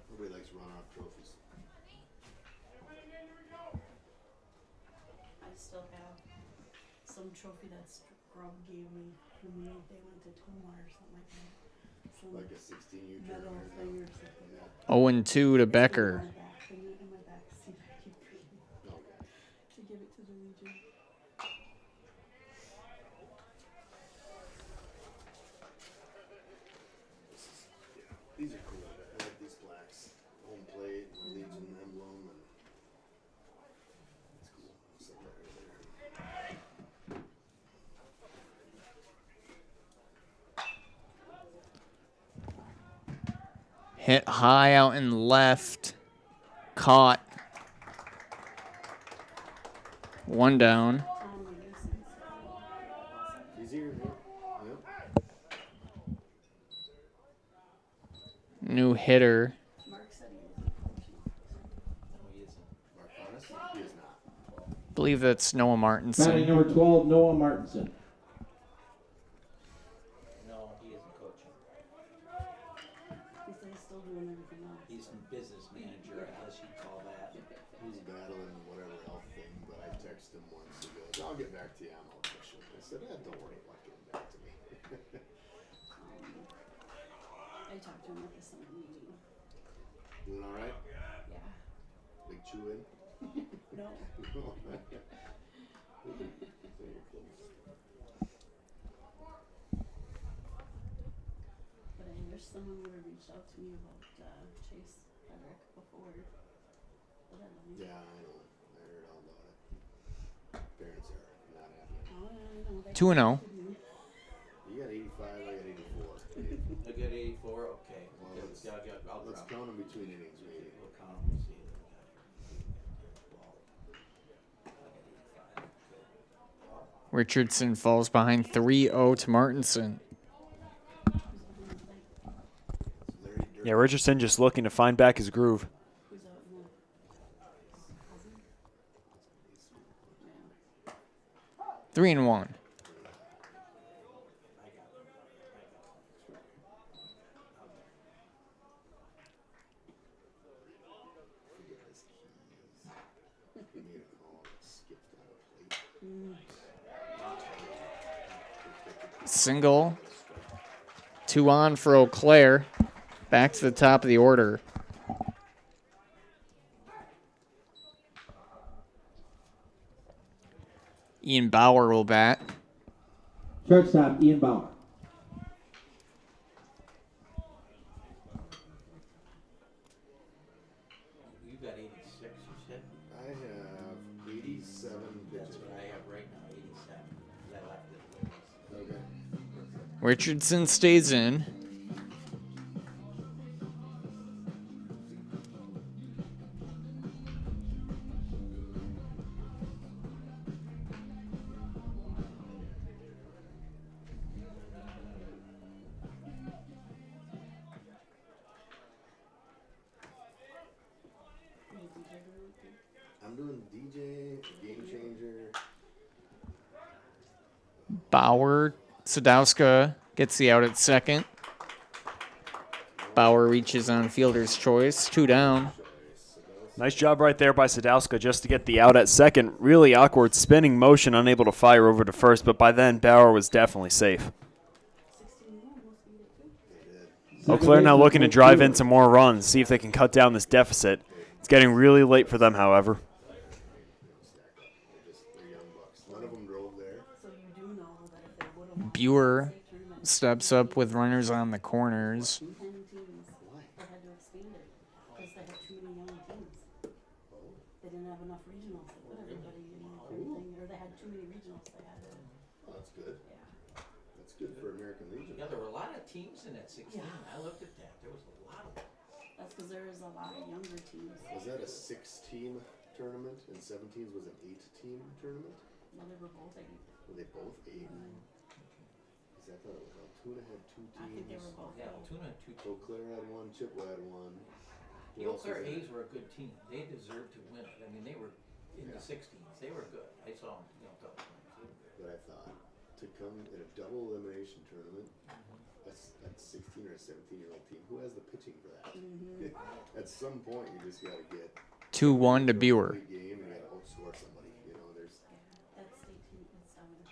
Nobody likes run-off trophies. I still have some trophy that Scrub gave me when they went to Toma or something like that. Some Like a 16U medal thing or something. 0-2 to Becker. In my back seat, I keep reading to give it to the Legion. These are cool. I like these plaques. Home plate, Legion emblem, and it's cool. I'll set that right there. Hit high out and left. Caught. 1 down. New hitter. Believe that's Noah Martinson. Batting number 12, Noah Martinson. No, he isn't coaching. He's still doing everything else. He's a business manager, as you call that. He's battling whatever health thing, but I texted him once. He goes, I'll get back to you. I'm all official. I said, don't worry about getting back to me. I talked to him at the summer meeting. Doing all right? Yeah. Big chew in? No. But I wish someone would have reached out to me about Chase Frederick before. But I don't know. Yeah, I know. I heard all about it. Parents are not happy. Oh, yeah, I know. 2-0. You got 85, I got 84. I got 84, okay. Well, I'll let's count them between innings, maybe. We'll count them and see. Richardson falls behind 3-0 to Martinson. Yeah, Richardson just looking to find back his groove. 3-1. Single. 2 on for Eau Claire. Back to the top of the order. Ian Bauer will bat. Shortstop, Ian Bauer. You got 86, you said? I have 87 pitches. That's what I have right now, 87. I left it. Okay. Richardson stays in. I'm doing DJ, Game Changer. Bauer, Sadowska gets the out at second. Bauer reaches on fielder's choice. 2 down. Nice job right there by Sadowska just to get the out at second. Really awkward spinning motion, unable to fire over to first, but by then Bauer was definitely safe. Eau Claire now looking to drive in some more runs, see if they can cut down this deficit. It's getting really late for them, however. Buer steps up with runners on the corners. They didn't have enough regionals. They put everybody in everything, or they had too many regionals. They had to. Well, that's good. Yeah. That's good for American Legion. Yeah, there were a lot of teams in that 16. Yeah. I looked at that. There was a lot of them. That's because there was a lot of younger teams. Was that a 6-team tournament and 17s was an 8-team tournament? No, they were both 8. Were they both 8? Because I thought it was Altoona had 2 teams. I think they were both. Yeah, Altoona had 2 teams. Eau Claire had 1, Chippewa had 1. The Eau Claire A's were a good team. They deserved to win it. I mean, they were in the 16s. They were good. I saw them, a couple times. But I thought, to come in a double elimination tournament, that's 16 or a 17-year-old team. Who has the pitching for that? At some point, you just got to get 2-1 to Buer. game and you got to outscore somebody. You know, there's. That state team is down in the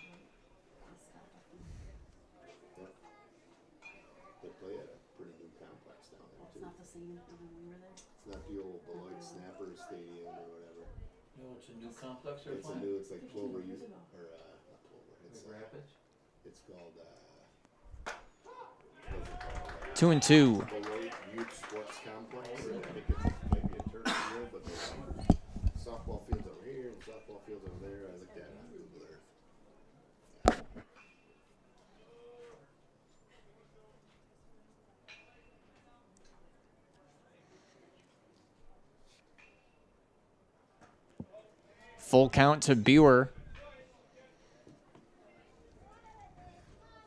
They play at a pretty new complex down there, It's too. not the same as when we were there. It's not the old Beloit Snapper Stadium or whatever. No, it's a new complex they're It's a playing? new, it's like 15 Plover years Youth, ago. or not Plover. It's Big Rapids? It's called 2-2. Beloit Youth Sports Complex. I think it's might be a turf field, but there's softball fields over here and softball fields over there. I looked at it on Google Earth. Full count to Buer.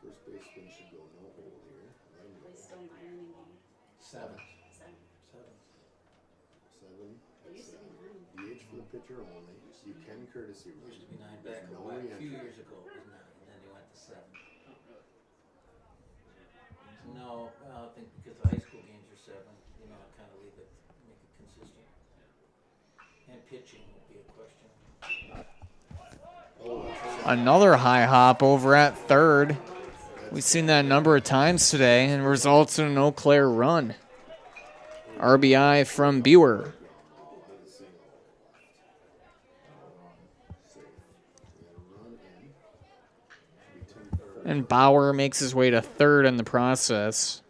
First baseman should go no hold here. Seven. DH for the pitcher only. You can courtesy run. Used to be 9 back a few years ago. It was 9, and then they went to 7. No, I think because the high school games are 7, kind of leave it, make it consistent. And pitching will be a question. Another high hop over at third. We've seen that a number of times today and results in an Eau Claire run. RBI from Buer. And Bauer makes his way to third in the process.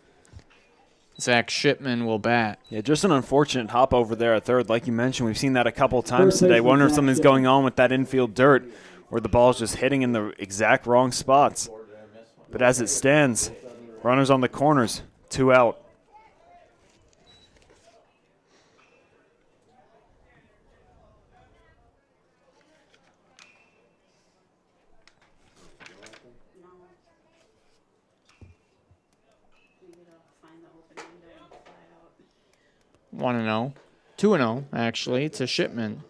Zach Shipman will bat. Yeah, just an unfortunate hop over there at third. Like you mentioned, we've seen that a couple times today. Wonder if something's going on with that infield dirt where the ball's just hitting in the exact wrong spots. But as it stands, runners on the corners, 2 out. One 1-0, 2-0 actually to Shipman.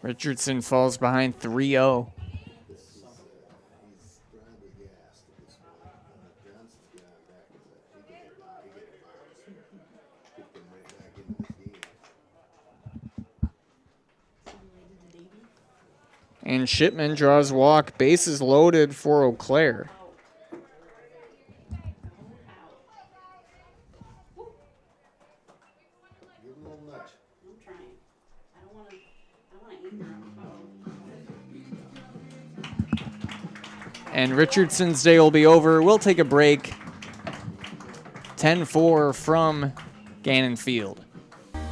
Richardson falls behind 3-0. And Shipman draws walk, bases loaded for Eau Claire. And Richardson's day will be over. We'll take a break. 10-4 from Gannon Field.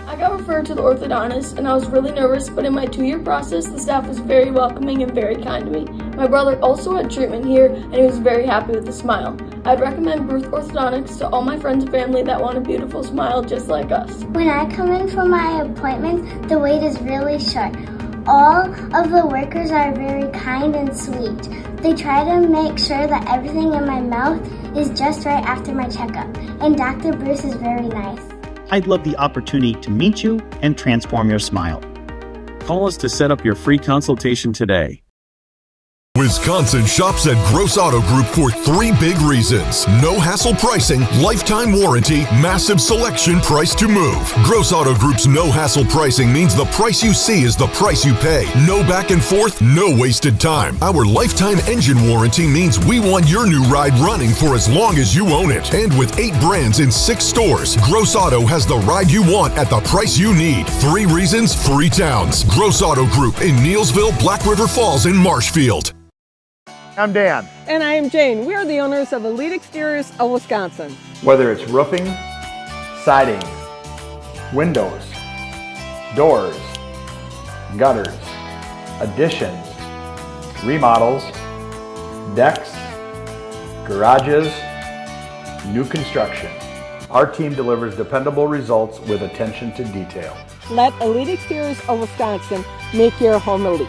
I got referred to the orthodontist, and I was really nervous, but in my 2-year process, the staff was very welcoming and very kind to me. My brother also had treatment here, and he was very happy with the smile. I'd recommend Bruce Orthodontics to all my friends and family that want a beautiful smile just like us. When I come in for my appointments, the wait is really short. All of the workers are very kind and sweet. They try to make sure that everything in my mouth is just right after my checkup, and Dr. Bruce is very nice. I'd love the opportunity to meet you and transform your smile. Call us to set up your free consultation today. Wisconsin shops at Gross Auto Group for 3 big reasons. No hassle pricing, lifetime warranty, massive selection, price to move. Gross Auto Group's no hassle pricing means the price you see is the price you pay. No back and forth, no wasted time. Our lifetime engine warranty means we want your new ride running for as long as you own it. And with 8 brands in 6 stores, Gross Auto has the ride you want at the price you need. 3 reasons, 3 towns. Gross Auto Group in Neelsville, Black River Falls, and Marshfield. I'm Dan. And I am Jane. We are the owners of Elite Exteriors of Wisconsin. Whether it's roofing, siding, windows, doors, gutters, additions, remodels, decks, garages, new construction, our team delivers dependable results with attention to detail. Let Elite Exteriors of Wisconsin make your home elite.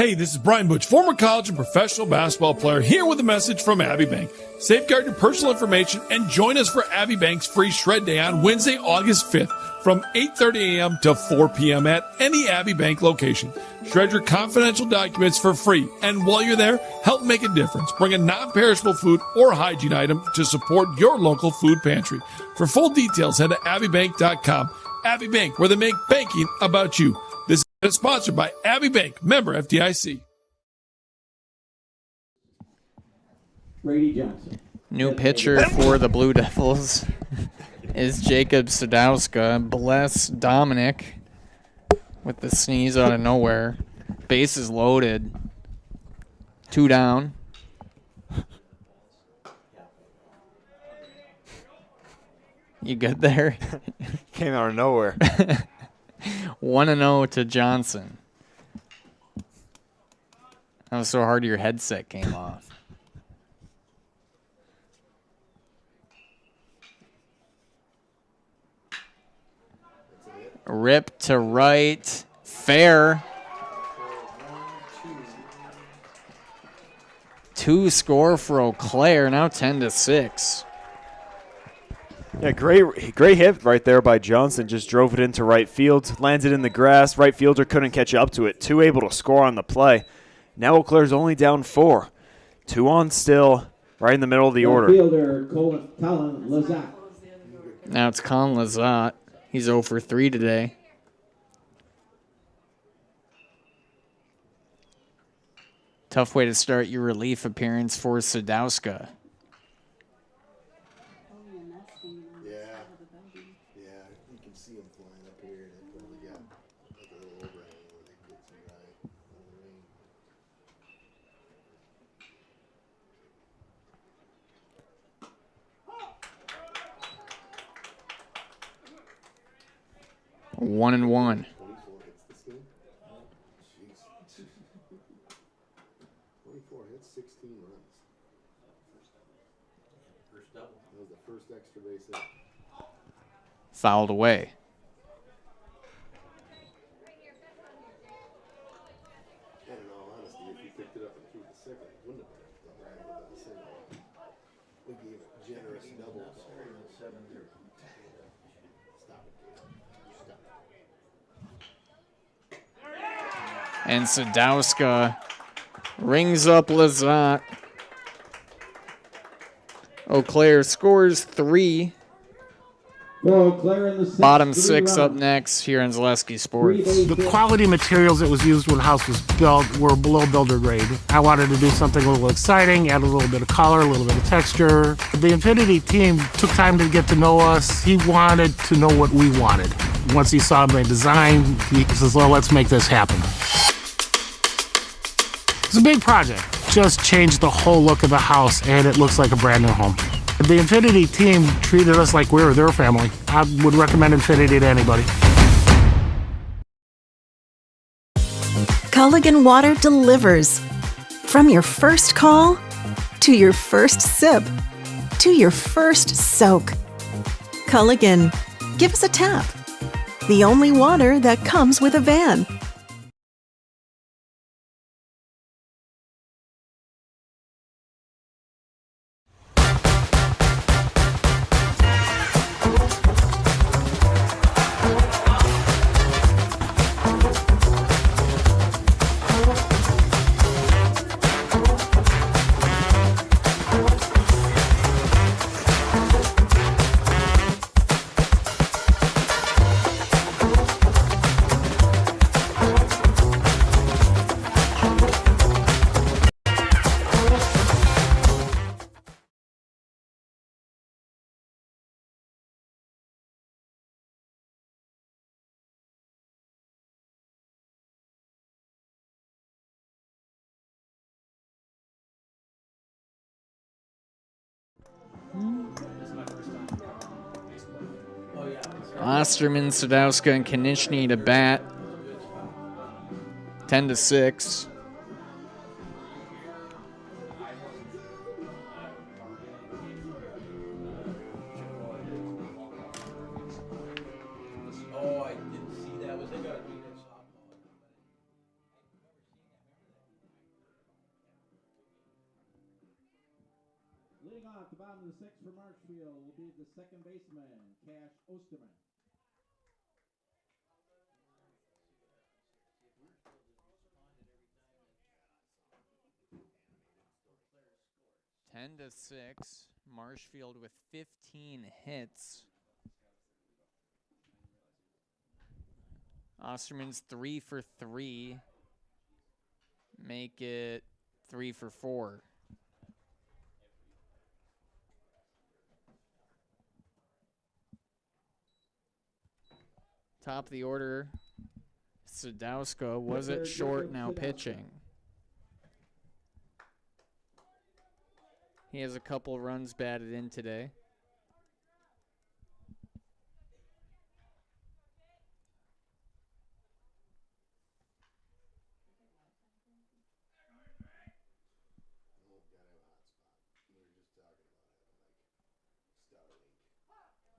Hey, this is Brian Butch, former college and professional basketball player, here with a message from Abbey Bank. Safeguard your personal information and join us for Abbey Bank's free shred day on Wednesday, August 5th from 8:30 a.m. to 4 p.m. at any Abbey Bank location. Shred your confidential documents for free, and while you're there, help make a difference. Bring a non-perishable food or hygiene item to support your local food pantry. For full details, head to abbeybank.com. Abbey Bank, where they make banking about you. This is sponsored by Abbey Bank, member FDIC. Brady Johnson. New pitcher for the Blue Devils is Jacob Sadowska. Bless Dominic with the sneeze out of nowhere. Bases loaded. 2 down. You good there? Came out of nowhere. 1-0 to Johnson. That was so hard your headset came off. Rip to right. Fair. 2 score for Eau Claire. Now 10-6. Yeah, great hit right there by Johnson. Just drove it into right field, landed in the grass. Right fielder couldn't catch up to it. 2 able to score on the play. Now Eau Claire's only down 4. 2 on still, right in the middle of the order. Fielder Colin Lazat. Now it's Colin Lazat. He's 0 for 3 today. Tough way to start your relief appearance for Sadowska. One and one. 24 hits, 16 runs. First double. That was the first extra base hit. Fouled away. And in all honesty, if you picked it up and threw the second, it wouldn't have been a single. We gave it generous double. And Sadowska rings up Lazat. Eau Claire scores 3. Eau Claire in the sixth, Bottom 3 6 runs. up next here on Zaleski Sports. The quality materials that was used when the house was built were below builder grade. I wanted to do something a little exciting, add a little bit of color, a little bit of texture. The Infinity team took time to get to know us. He wanted to know what we wanted. Once he saw my design, he says, well, let's make this happen. It's a big project. Just changed the whole look of the house, and it looks like a brand new home. The Infinity team treated us like we were their family. I would recommend Infinity to anybody. Culligan Water delivers. From your first call, to your first sip, to your first soak. Culligan, give us a tap. The only water that comes with a van. Osterman, Sadowska, and Konechny to bat. 10-6. Oh, I didn't see that. Was they got to do that softball? Leading off the bottom of the sixth for Marshfield will be the second baseman, Cash Osterman. Ten to 6. Marshfield with 15 hits. Osterman's 3 for 3. Make it 3 for 4. Top of the order, Sadowska was it short, now pitching. He has a couple runs batted in today.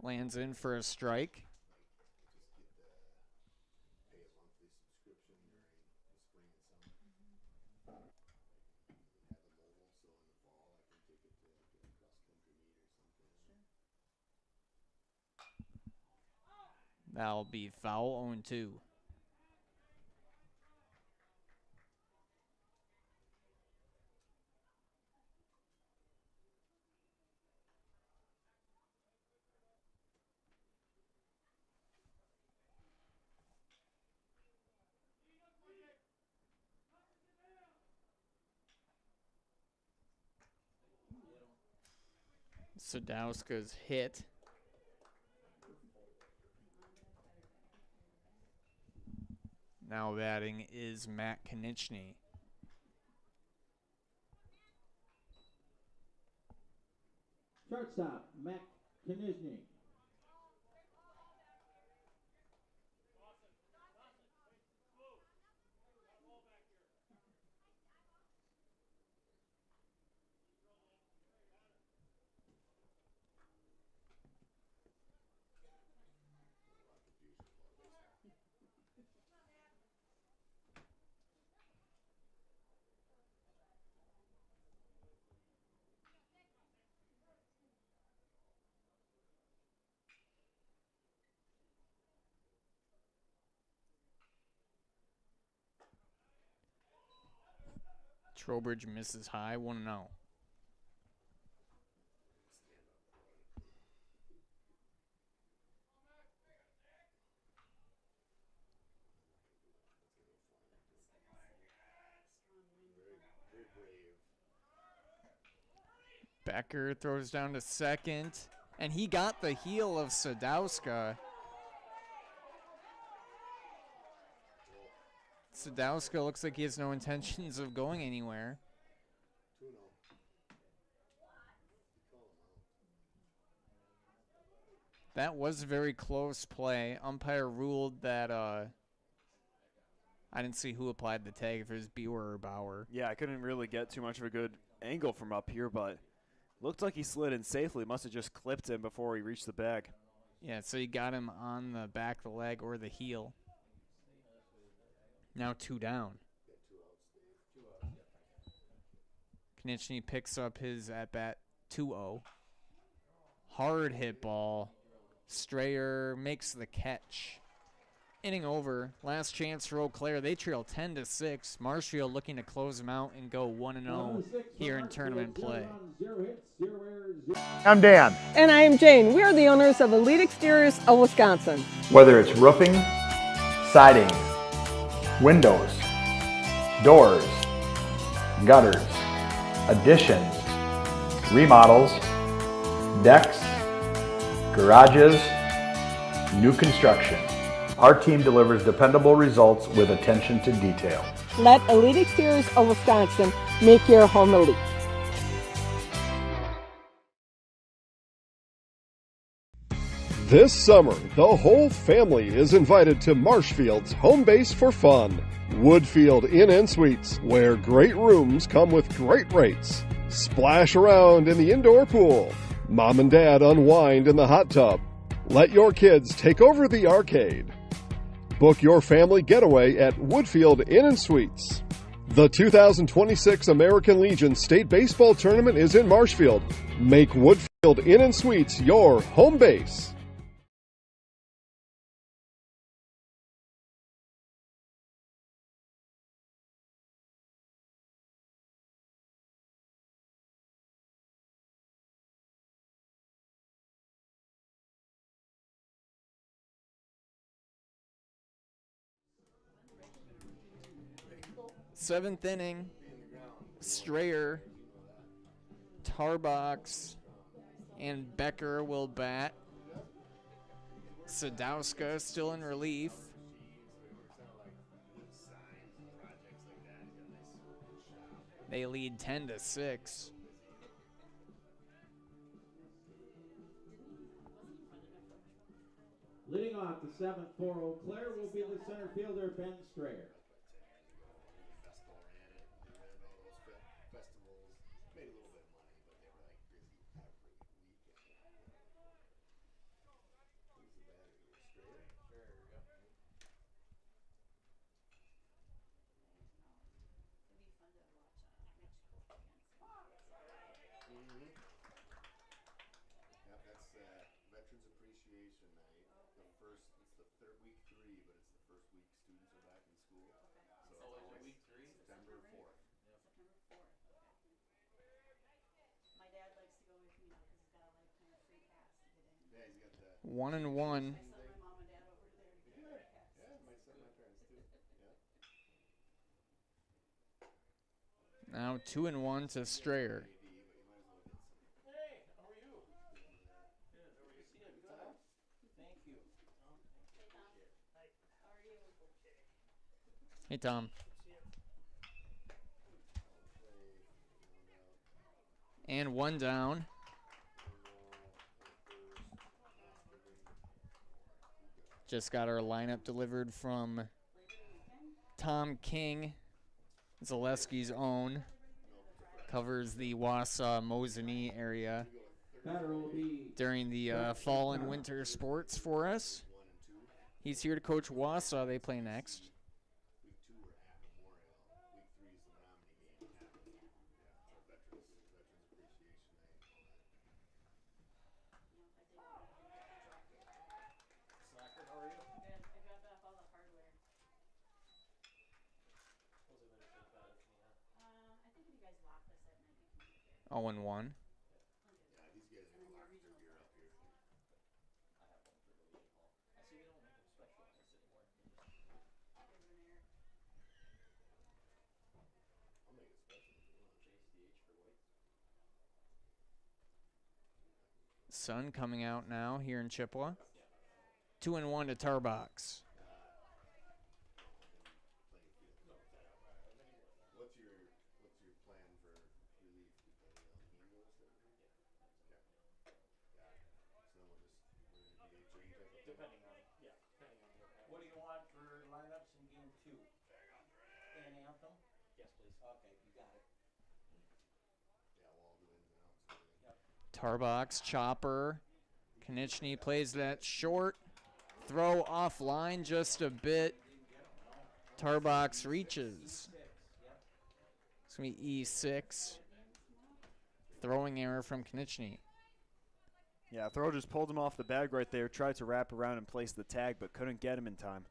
Lands in for a strike. That'll be foul, 0-2. Sadowska's hit. Now batting is Matt Konieczny. Shortstop, Matt Konieczny. Trowbridge misses high, 1-0. Becker throws down to second, and he got the heel of Sadowska. Sadowska looks like he has no intentions of going anywhere. That was a very close play. Umpire ruled that I didn't see who applied the tag, if it was Buer or Bauer. Yeah, I couldn't really get too much of a good angle from up here, but looked like he slid in safely. Must have just clipped him before he reached the bag. Yeah, so he got him on the back of the leg or the heel. Now 2 down. Konieczny picks up his at-bat 2-0. Hard hit ball. Strayer makes the catch. Inning over. Last chance for Eau Claire. They trail 10-6. Marshfield looking to close them out and go 1-0 here in tournament play. I'm Dan. And I am Jane. We are the owners of Elite Exteriors of Wisconsin. Whether it's roofing, siding, windows, doors, gutters, additions, remodels, decks, garages, new construction. Our team delivers dependable results with attention to detail. Let Elite Exteriors of Wisconsin make your home elite. This summer, the whole family is invited to Marshfield's home base for fun, Woodfield Inn & Suites, where great rooms come with great rates. Splash around in the indoor pool. Mom and Dad unwind in the hot tub. Let your kids take over the arcade. Book your family getaway at Woodfield Inn & Suites. The 2026 American Legion State Baseball Tournament is in Marshfield. Make Woodfield Inn and Suites your home base. Seventh inning. Strayer, Tarbox, and Becker will bat. Sadowska still in relief. They lead 10-6. Leading off the 7th for Eau Claire will be the center fielder, Ben Strayer. Veterans Appreciation Night. It's the third week 3, but it's the first week students are back in school. So it's always week 3. September 4th. Yep. September 4th. Okay. My dad likes to go with me now because he's got a lifetime free pass to get in. Yeah, he's got that. 1-1. I sent my mom and dad over there to get a pass. Yeah, my parents too. Yeah. Now 2-1 to Strayer. Hey, Tom. And one down. Just got our lineup delivered from Tom King, Zaleski's own. Covers the Wausau Mosinee area during the fall and winter sports for us. He's here to coach Wausau. They play next. Week 2 we're at Memorial. Week 3 is the Menominee game. Veterans Appreciation Night. Slacker, how are you? Good. I dropped off all the hardware. Was it better for the better? Yeah. I think if you guys lock this at night, you can get here. 0-1. Yeah, these guys are locked their gear up here. I have one for the Legion Hall. I see they don't make them specialized anymore. I'll make it special if you want. JCH for white. Sun coming out now here in Chippewa. 2-1 to Tarbox. What's your plan for relief? You planning on Eagles? Okay. Got it. So then we're gonna DH type of thing? Depending on what do you want for lineups in game 2? An anthem? Yes, please. Okay, you got it. Yeah, we'll all do ins and outs and everything. Yep. Tarbox, chopper. Konechny plays that short. Throw offline just a bit. Tarbox reaches. It's going to be E6. Throwing error from Konechny. Yeah, throw just pulled him off the bag right there. Tried to wrap around and place the tag, but couldn't get him in time.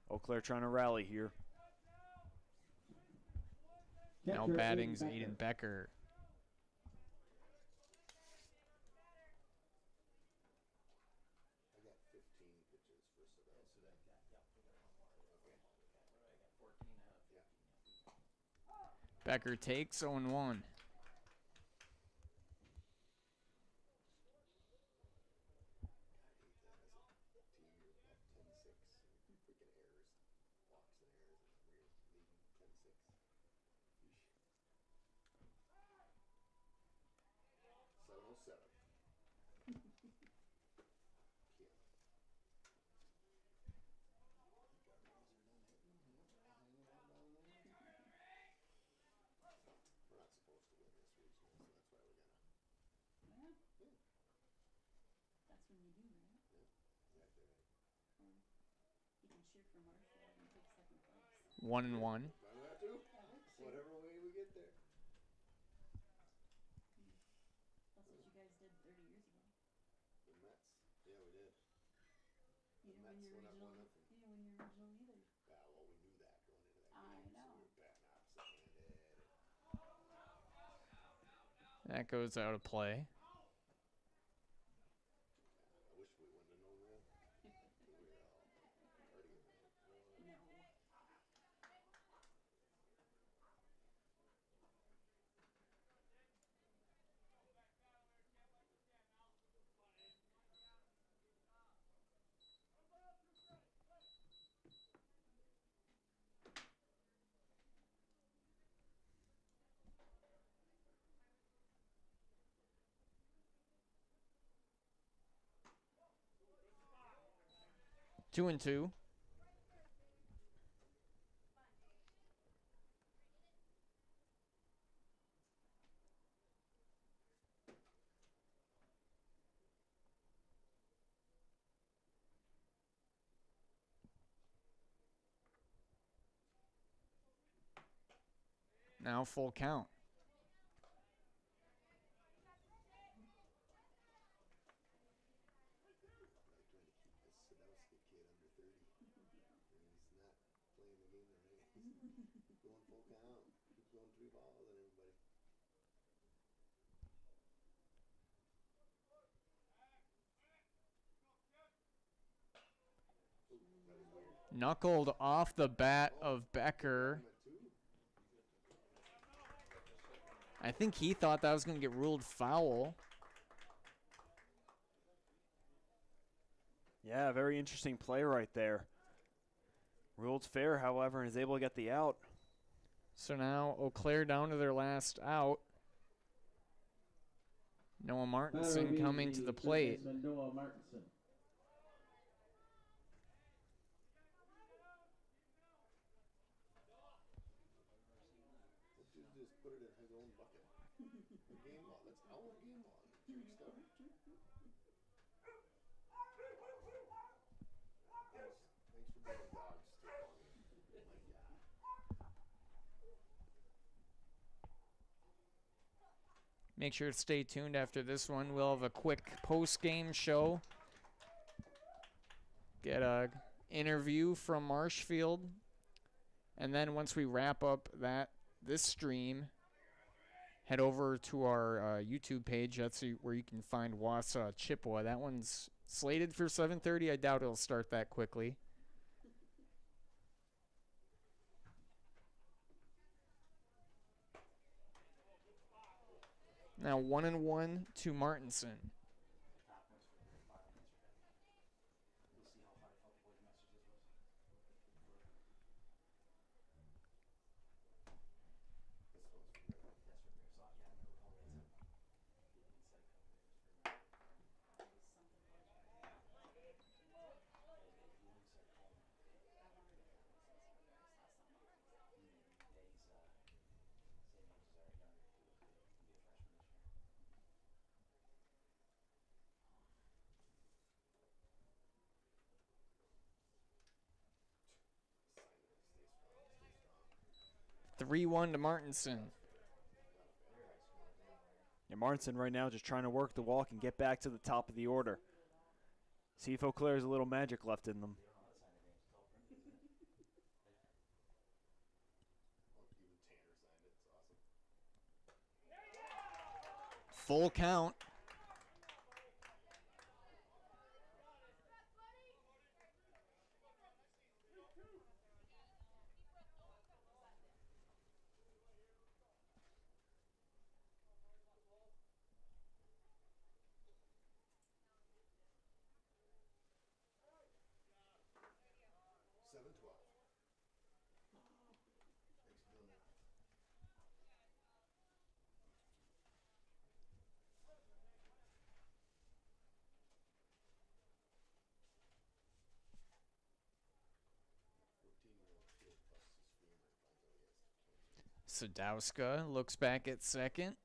Eau Claire trying to rally here. Now batting's Aiden Becker. I got 15 pitches for Sadowska. Okay. I got 14 out of 15. Becker takes 0-1. Freaking errors. Walks and errors. Weird. Leading 10-6. 707. We're not supposed to win this regional, so that's why we're gonna. Yeah. Yeah. That's when you do, right? Yeah. Exactly right. You can shoot for Marshfield. 1-1. Whatever way we get there. That's what you guys did 30 years ago. The Mets. Yeah, we did. You The didn't win Mets your went up original. 1-0. You didn't win your original either. Yeah, well, we knew that going into that I game. So know. we were batting opposite-handed. That goes out of play. I wish we wouldn't have known that. We were all partying. No. 2-2. Now full count. Trying to keep this Sadowski kid under 30. And he's not playing the game right. He's going full count. He's going 3 balls on everybody. Ooh, that was weird. Knuckled off the bat of Becker. I think he thought that was going to get ruled foul. Yeah, very interesting play right there. Ruled fair, however, and is able to get the out. So now Eau Claire down to their last out. Noah Martinson coming to the plate. Noah Martinson. Just put it in his own bucket. The game ball. That's our game ball. Thanks for being a dog stick on me. My God. Make sure to stay tuned after this one. We'll have a quick post-game show. Get a interview from Marshfield. And then once we wrap up this stream, head over to our YouTube page. That's where you can find Wausau Chippewa. That one's slated for 7:30. I doubt it'll start that quickly. Now 1-1 to Martinson. Stay 3-1 to Martinson. Yeah, Martinson right now just trying to work the walk and get back to the top of the order. See if Eau Claire's a little magic left in them. Even Tanner signed it. It's awesome. Full count. Thanks for doing that. Sadowska looks back at second.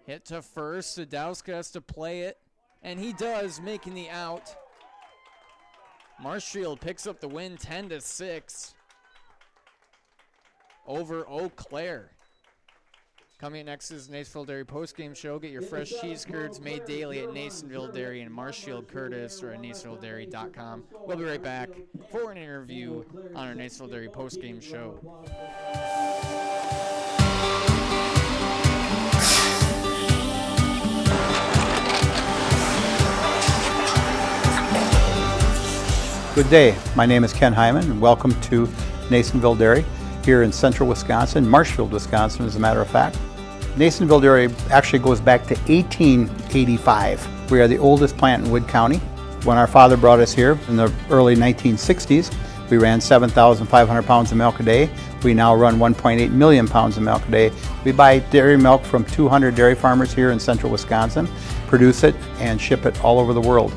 Hit to first. Sadowska has to play it, and he does, making the out. Marshfield picks up the win 10-6 over Eau Claire. Coming up next is Nasonville Dairy postgame show. Get your fresh cheese curds made daily at Nasonville Dairy and Marshfield Curtis or at NasonvilleDairy.com. We'll be right back for an interview on our Nasonville Dairy postgame show. Good day. My name is Ken Hyman, and welcome to Nasonville Dairy here in central Wisconsin, Marshfield, Wisconsin, as a matter of fact. Nasonville Dairy actually goes back to 1885. We are the oldest plant in Wood County. When our father brought us here in the early 1960s, we ran 7,500 pounds of milk a day. We now run 1.8 million pounds of milk a day. We buy dairy milk from 200 dairy farmers here in central Wisconsin, produce it, and ship it all over the world.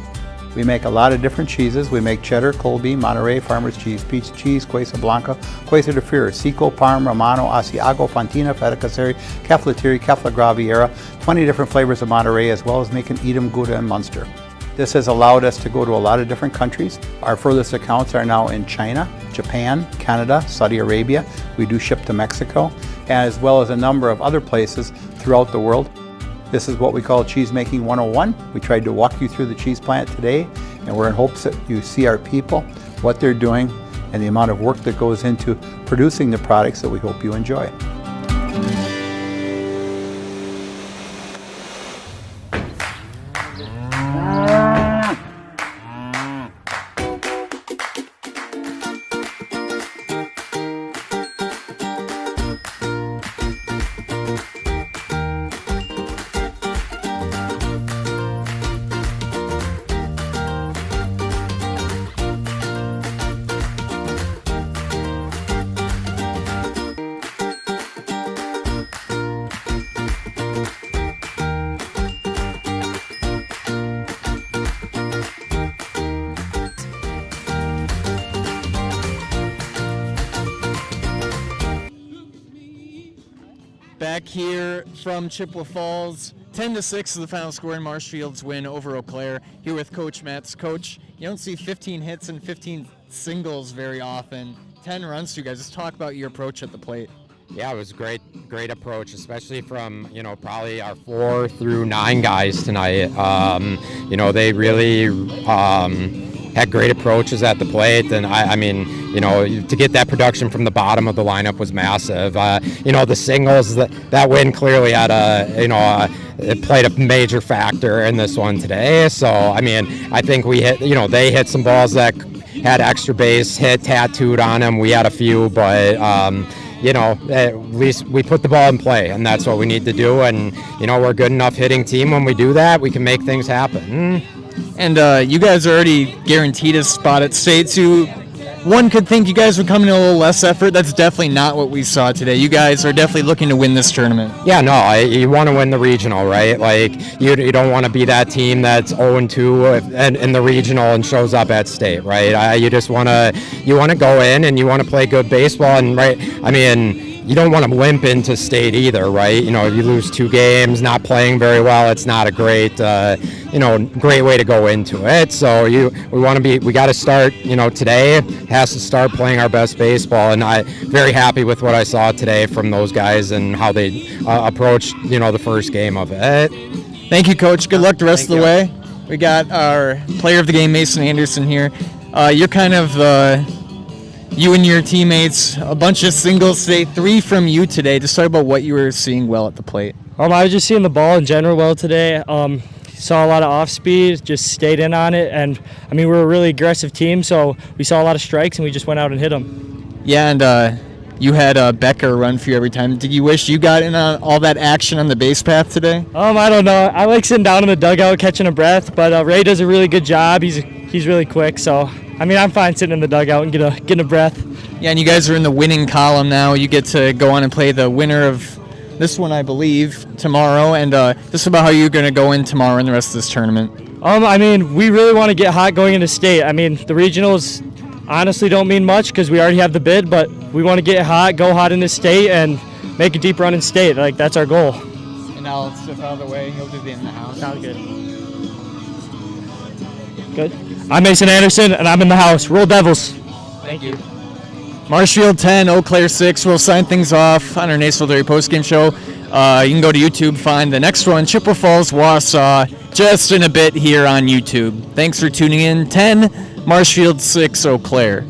We make a lot of different cheeses. We make cheddar, Colby, Monterey, Farmer's Cheese, Peach Cheese, Quesa Blanca, Quesa de Freer, Seco, Parm, Romano, Asiago, Fontina, Feta Caseri, Cefalotiri, Kefla Graviera, 20 different flavors of Monterey, as well as making Edam, Gouda, and Munster. This has allowed us to go to a lot of different countries. Our furthest accounts are now in China, Japan, Canada, Saudi Arabia. We do ship to Mexico, as well as a number of other places throughout the world. This is what we call Cheese Making 101. We tried to walk you through the cheese plant today, and we're in hopes that you see our people, what they're doing, and the amount of work that goes into producing the products that we hope you enjoy. Back here from Chippewa Falls, 10-6 is the final score in Marshfield's win over Eau Claire. Here with Coach Metz. Coach, you don't see 15 hits and 15 singles very often. 10 runs to you guys. Just talk about your approach at the plate. Yeah, it was great approach, especially from, probably our 4 through 9 guys tonight. They really had great approaches at the plate, and I mean, to get that production from the bottom of the lineup was massive. The singles, that win clearly had it played a major factor in this one today. So, I mean, I think we hit, they hit some balls that had extra base hit tattooed on them. We had a few, but at least we put the ball in play, and that's what we need to do. And, we're a good enough hitting team. When we do that, we can make things happen. And you guys are already guaranteed a spot at state, so one could think you guys would come in a little less effort. That's definitely not what we saw today. You guys are definitely looking to win this tournament. Yeah, no, you want to win the regional, right? Like, you don't want to be that team that's 0-2 in the regional and shows up at state, right? You just want to go in and you want to play good baseball, and you don't want to limp into state either, right? You lose 2 games, not playing very well. It's not a great, great way to go into it. So we got to start, today has to start playing our best baseball. And I'm very happy with what I saw today from those guys and how they approached, the first game of it. Thank you, Coach. Good luck the rest of the way. We got our player of the game, Mason Anderson, here. You're kind of you and your teammates, a bunch of singles today, 3 from you today. Just talk about what you were seeing well at the plate. I was just seeing the ball in general well today. Saw a lot of off speed, just stayed in on it, and we're a really aggressive team, so we saw a lot of strikes and we just went out and hit them. Yeah, and you had Becker run for you every time. Did you wish you got in on all that action on the base path today? I don't know. I like sitting down in the dugout catching a breath, but Ray does a really good job. He's really quick, so I'm fine sitting in the dugout and getting a breath. Yeah, and you guys are in the winning column now. You get to go on and play the winner of this one, I believe, tomorrow. And just about how you're going to go in tomorrow and the rest of this tournament. We really want to get hot going into state. The regionals honestly don't mean much because we already have the bid, but we want to get hot, go hot in the state, and make a deep run in state. That's our goal. And now let's step out of the way. You'll do the in the house. Sounds good. Good. I'm Mason Anderson, and I'm in the house. Roll Devils. Thank you. Marshfield 10, Eau Claire 6. We'll sign things off on our Naysville Dairy postgame show. You can go to YouTube, find the next one, Chippewa Falls, Wausau, just in a bit here on YouTube. Thanks for tuning in. 10, Marshfield 6, Eau Claire.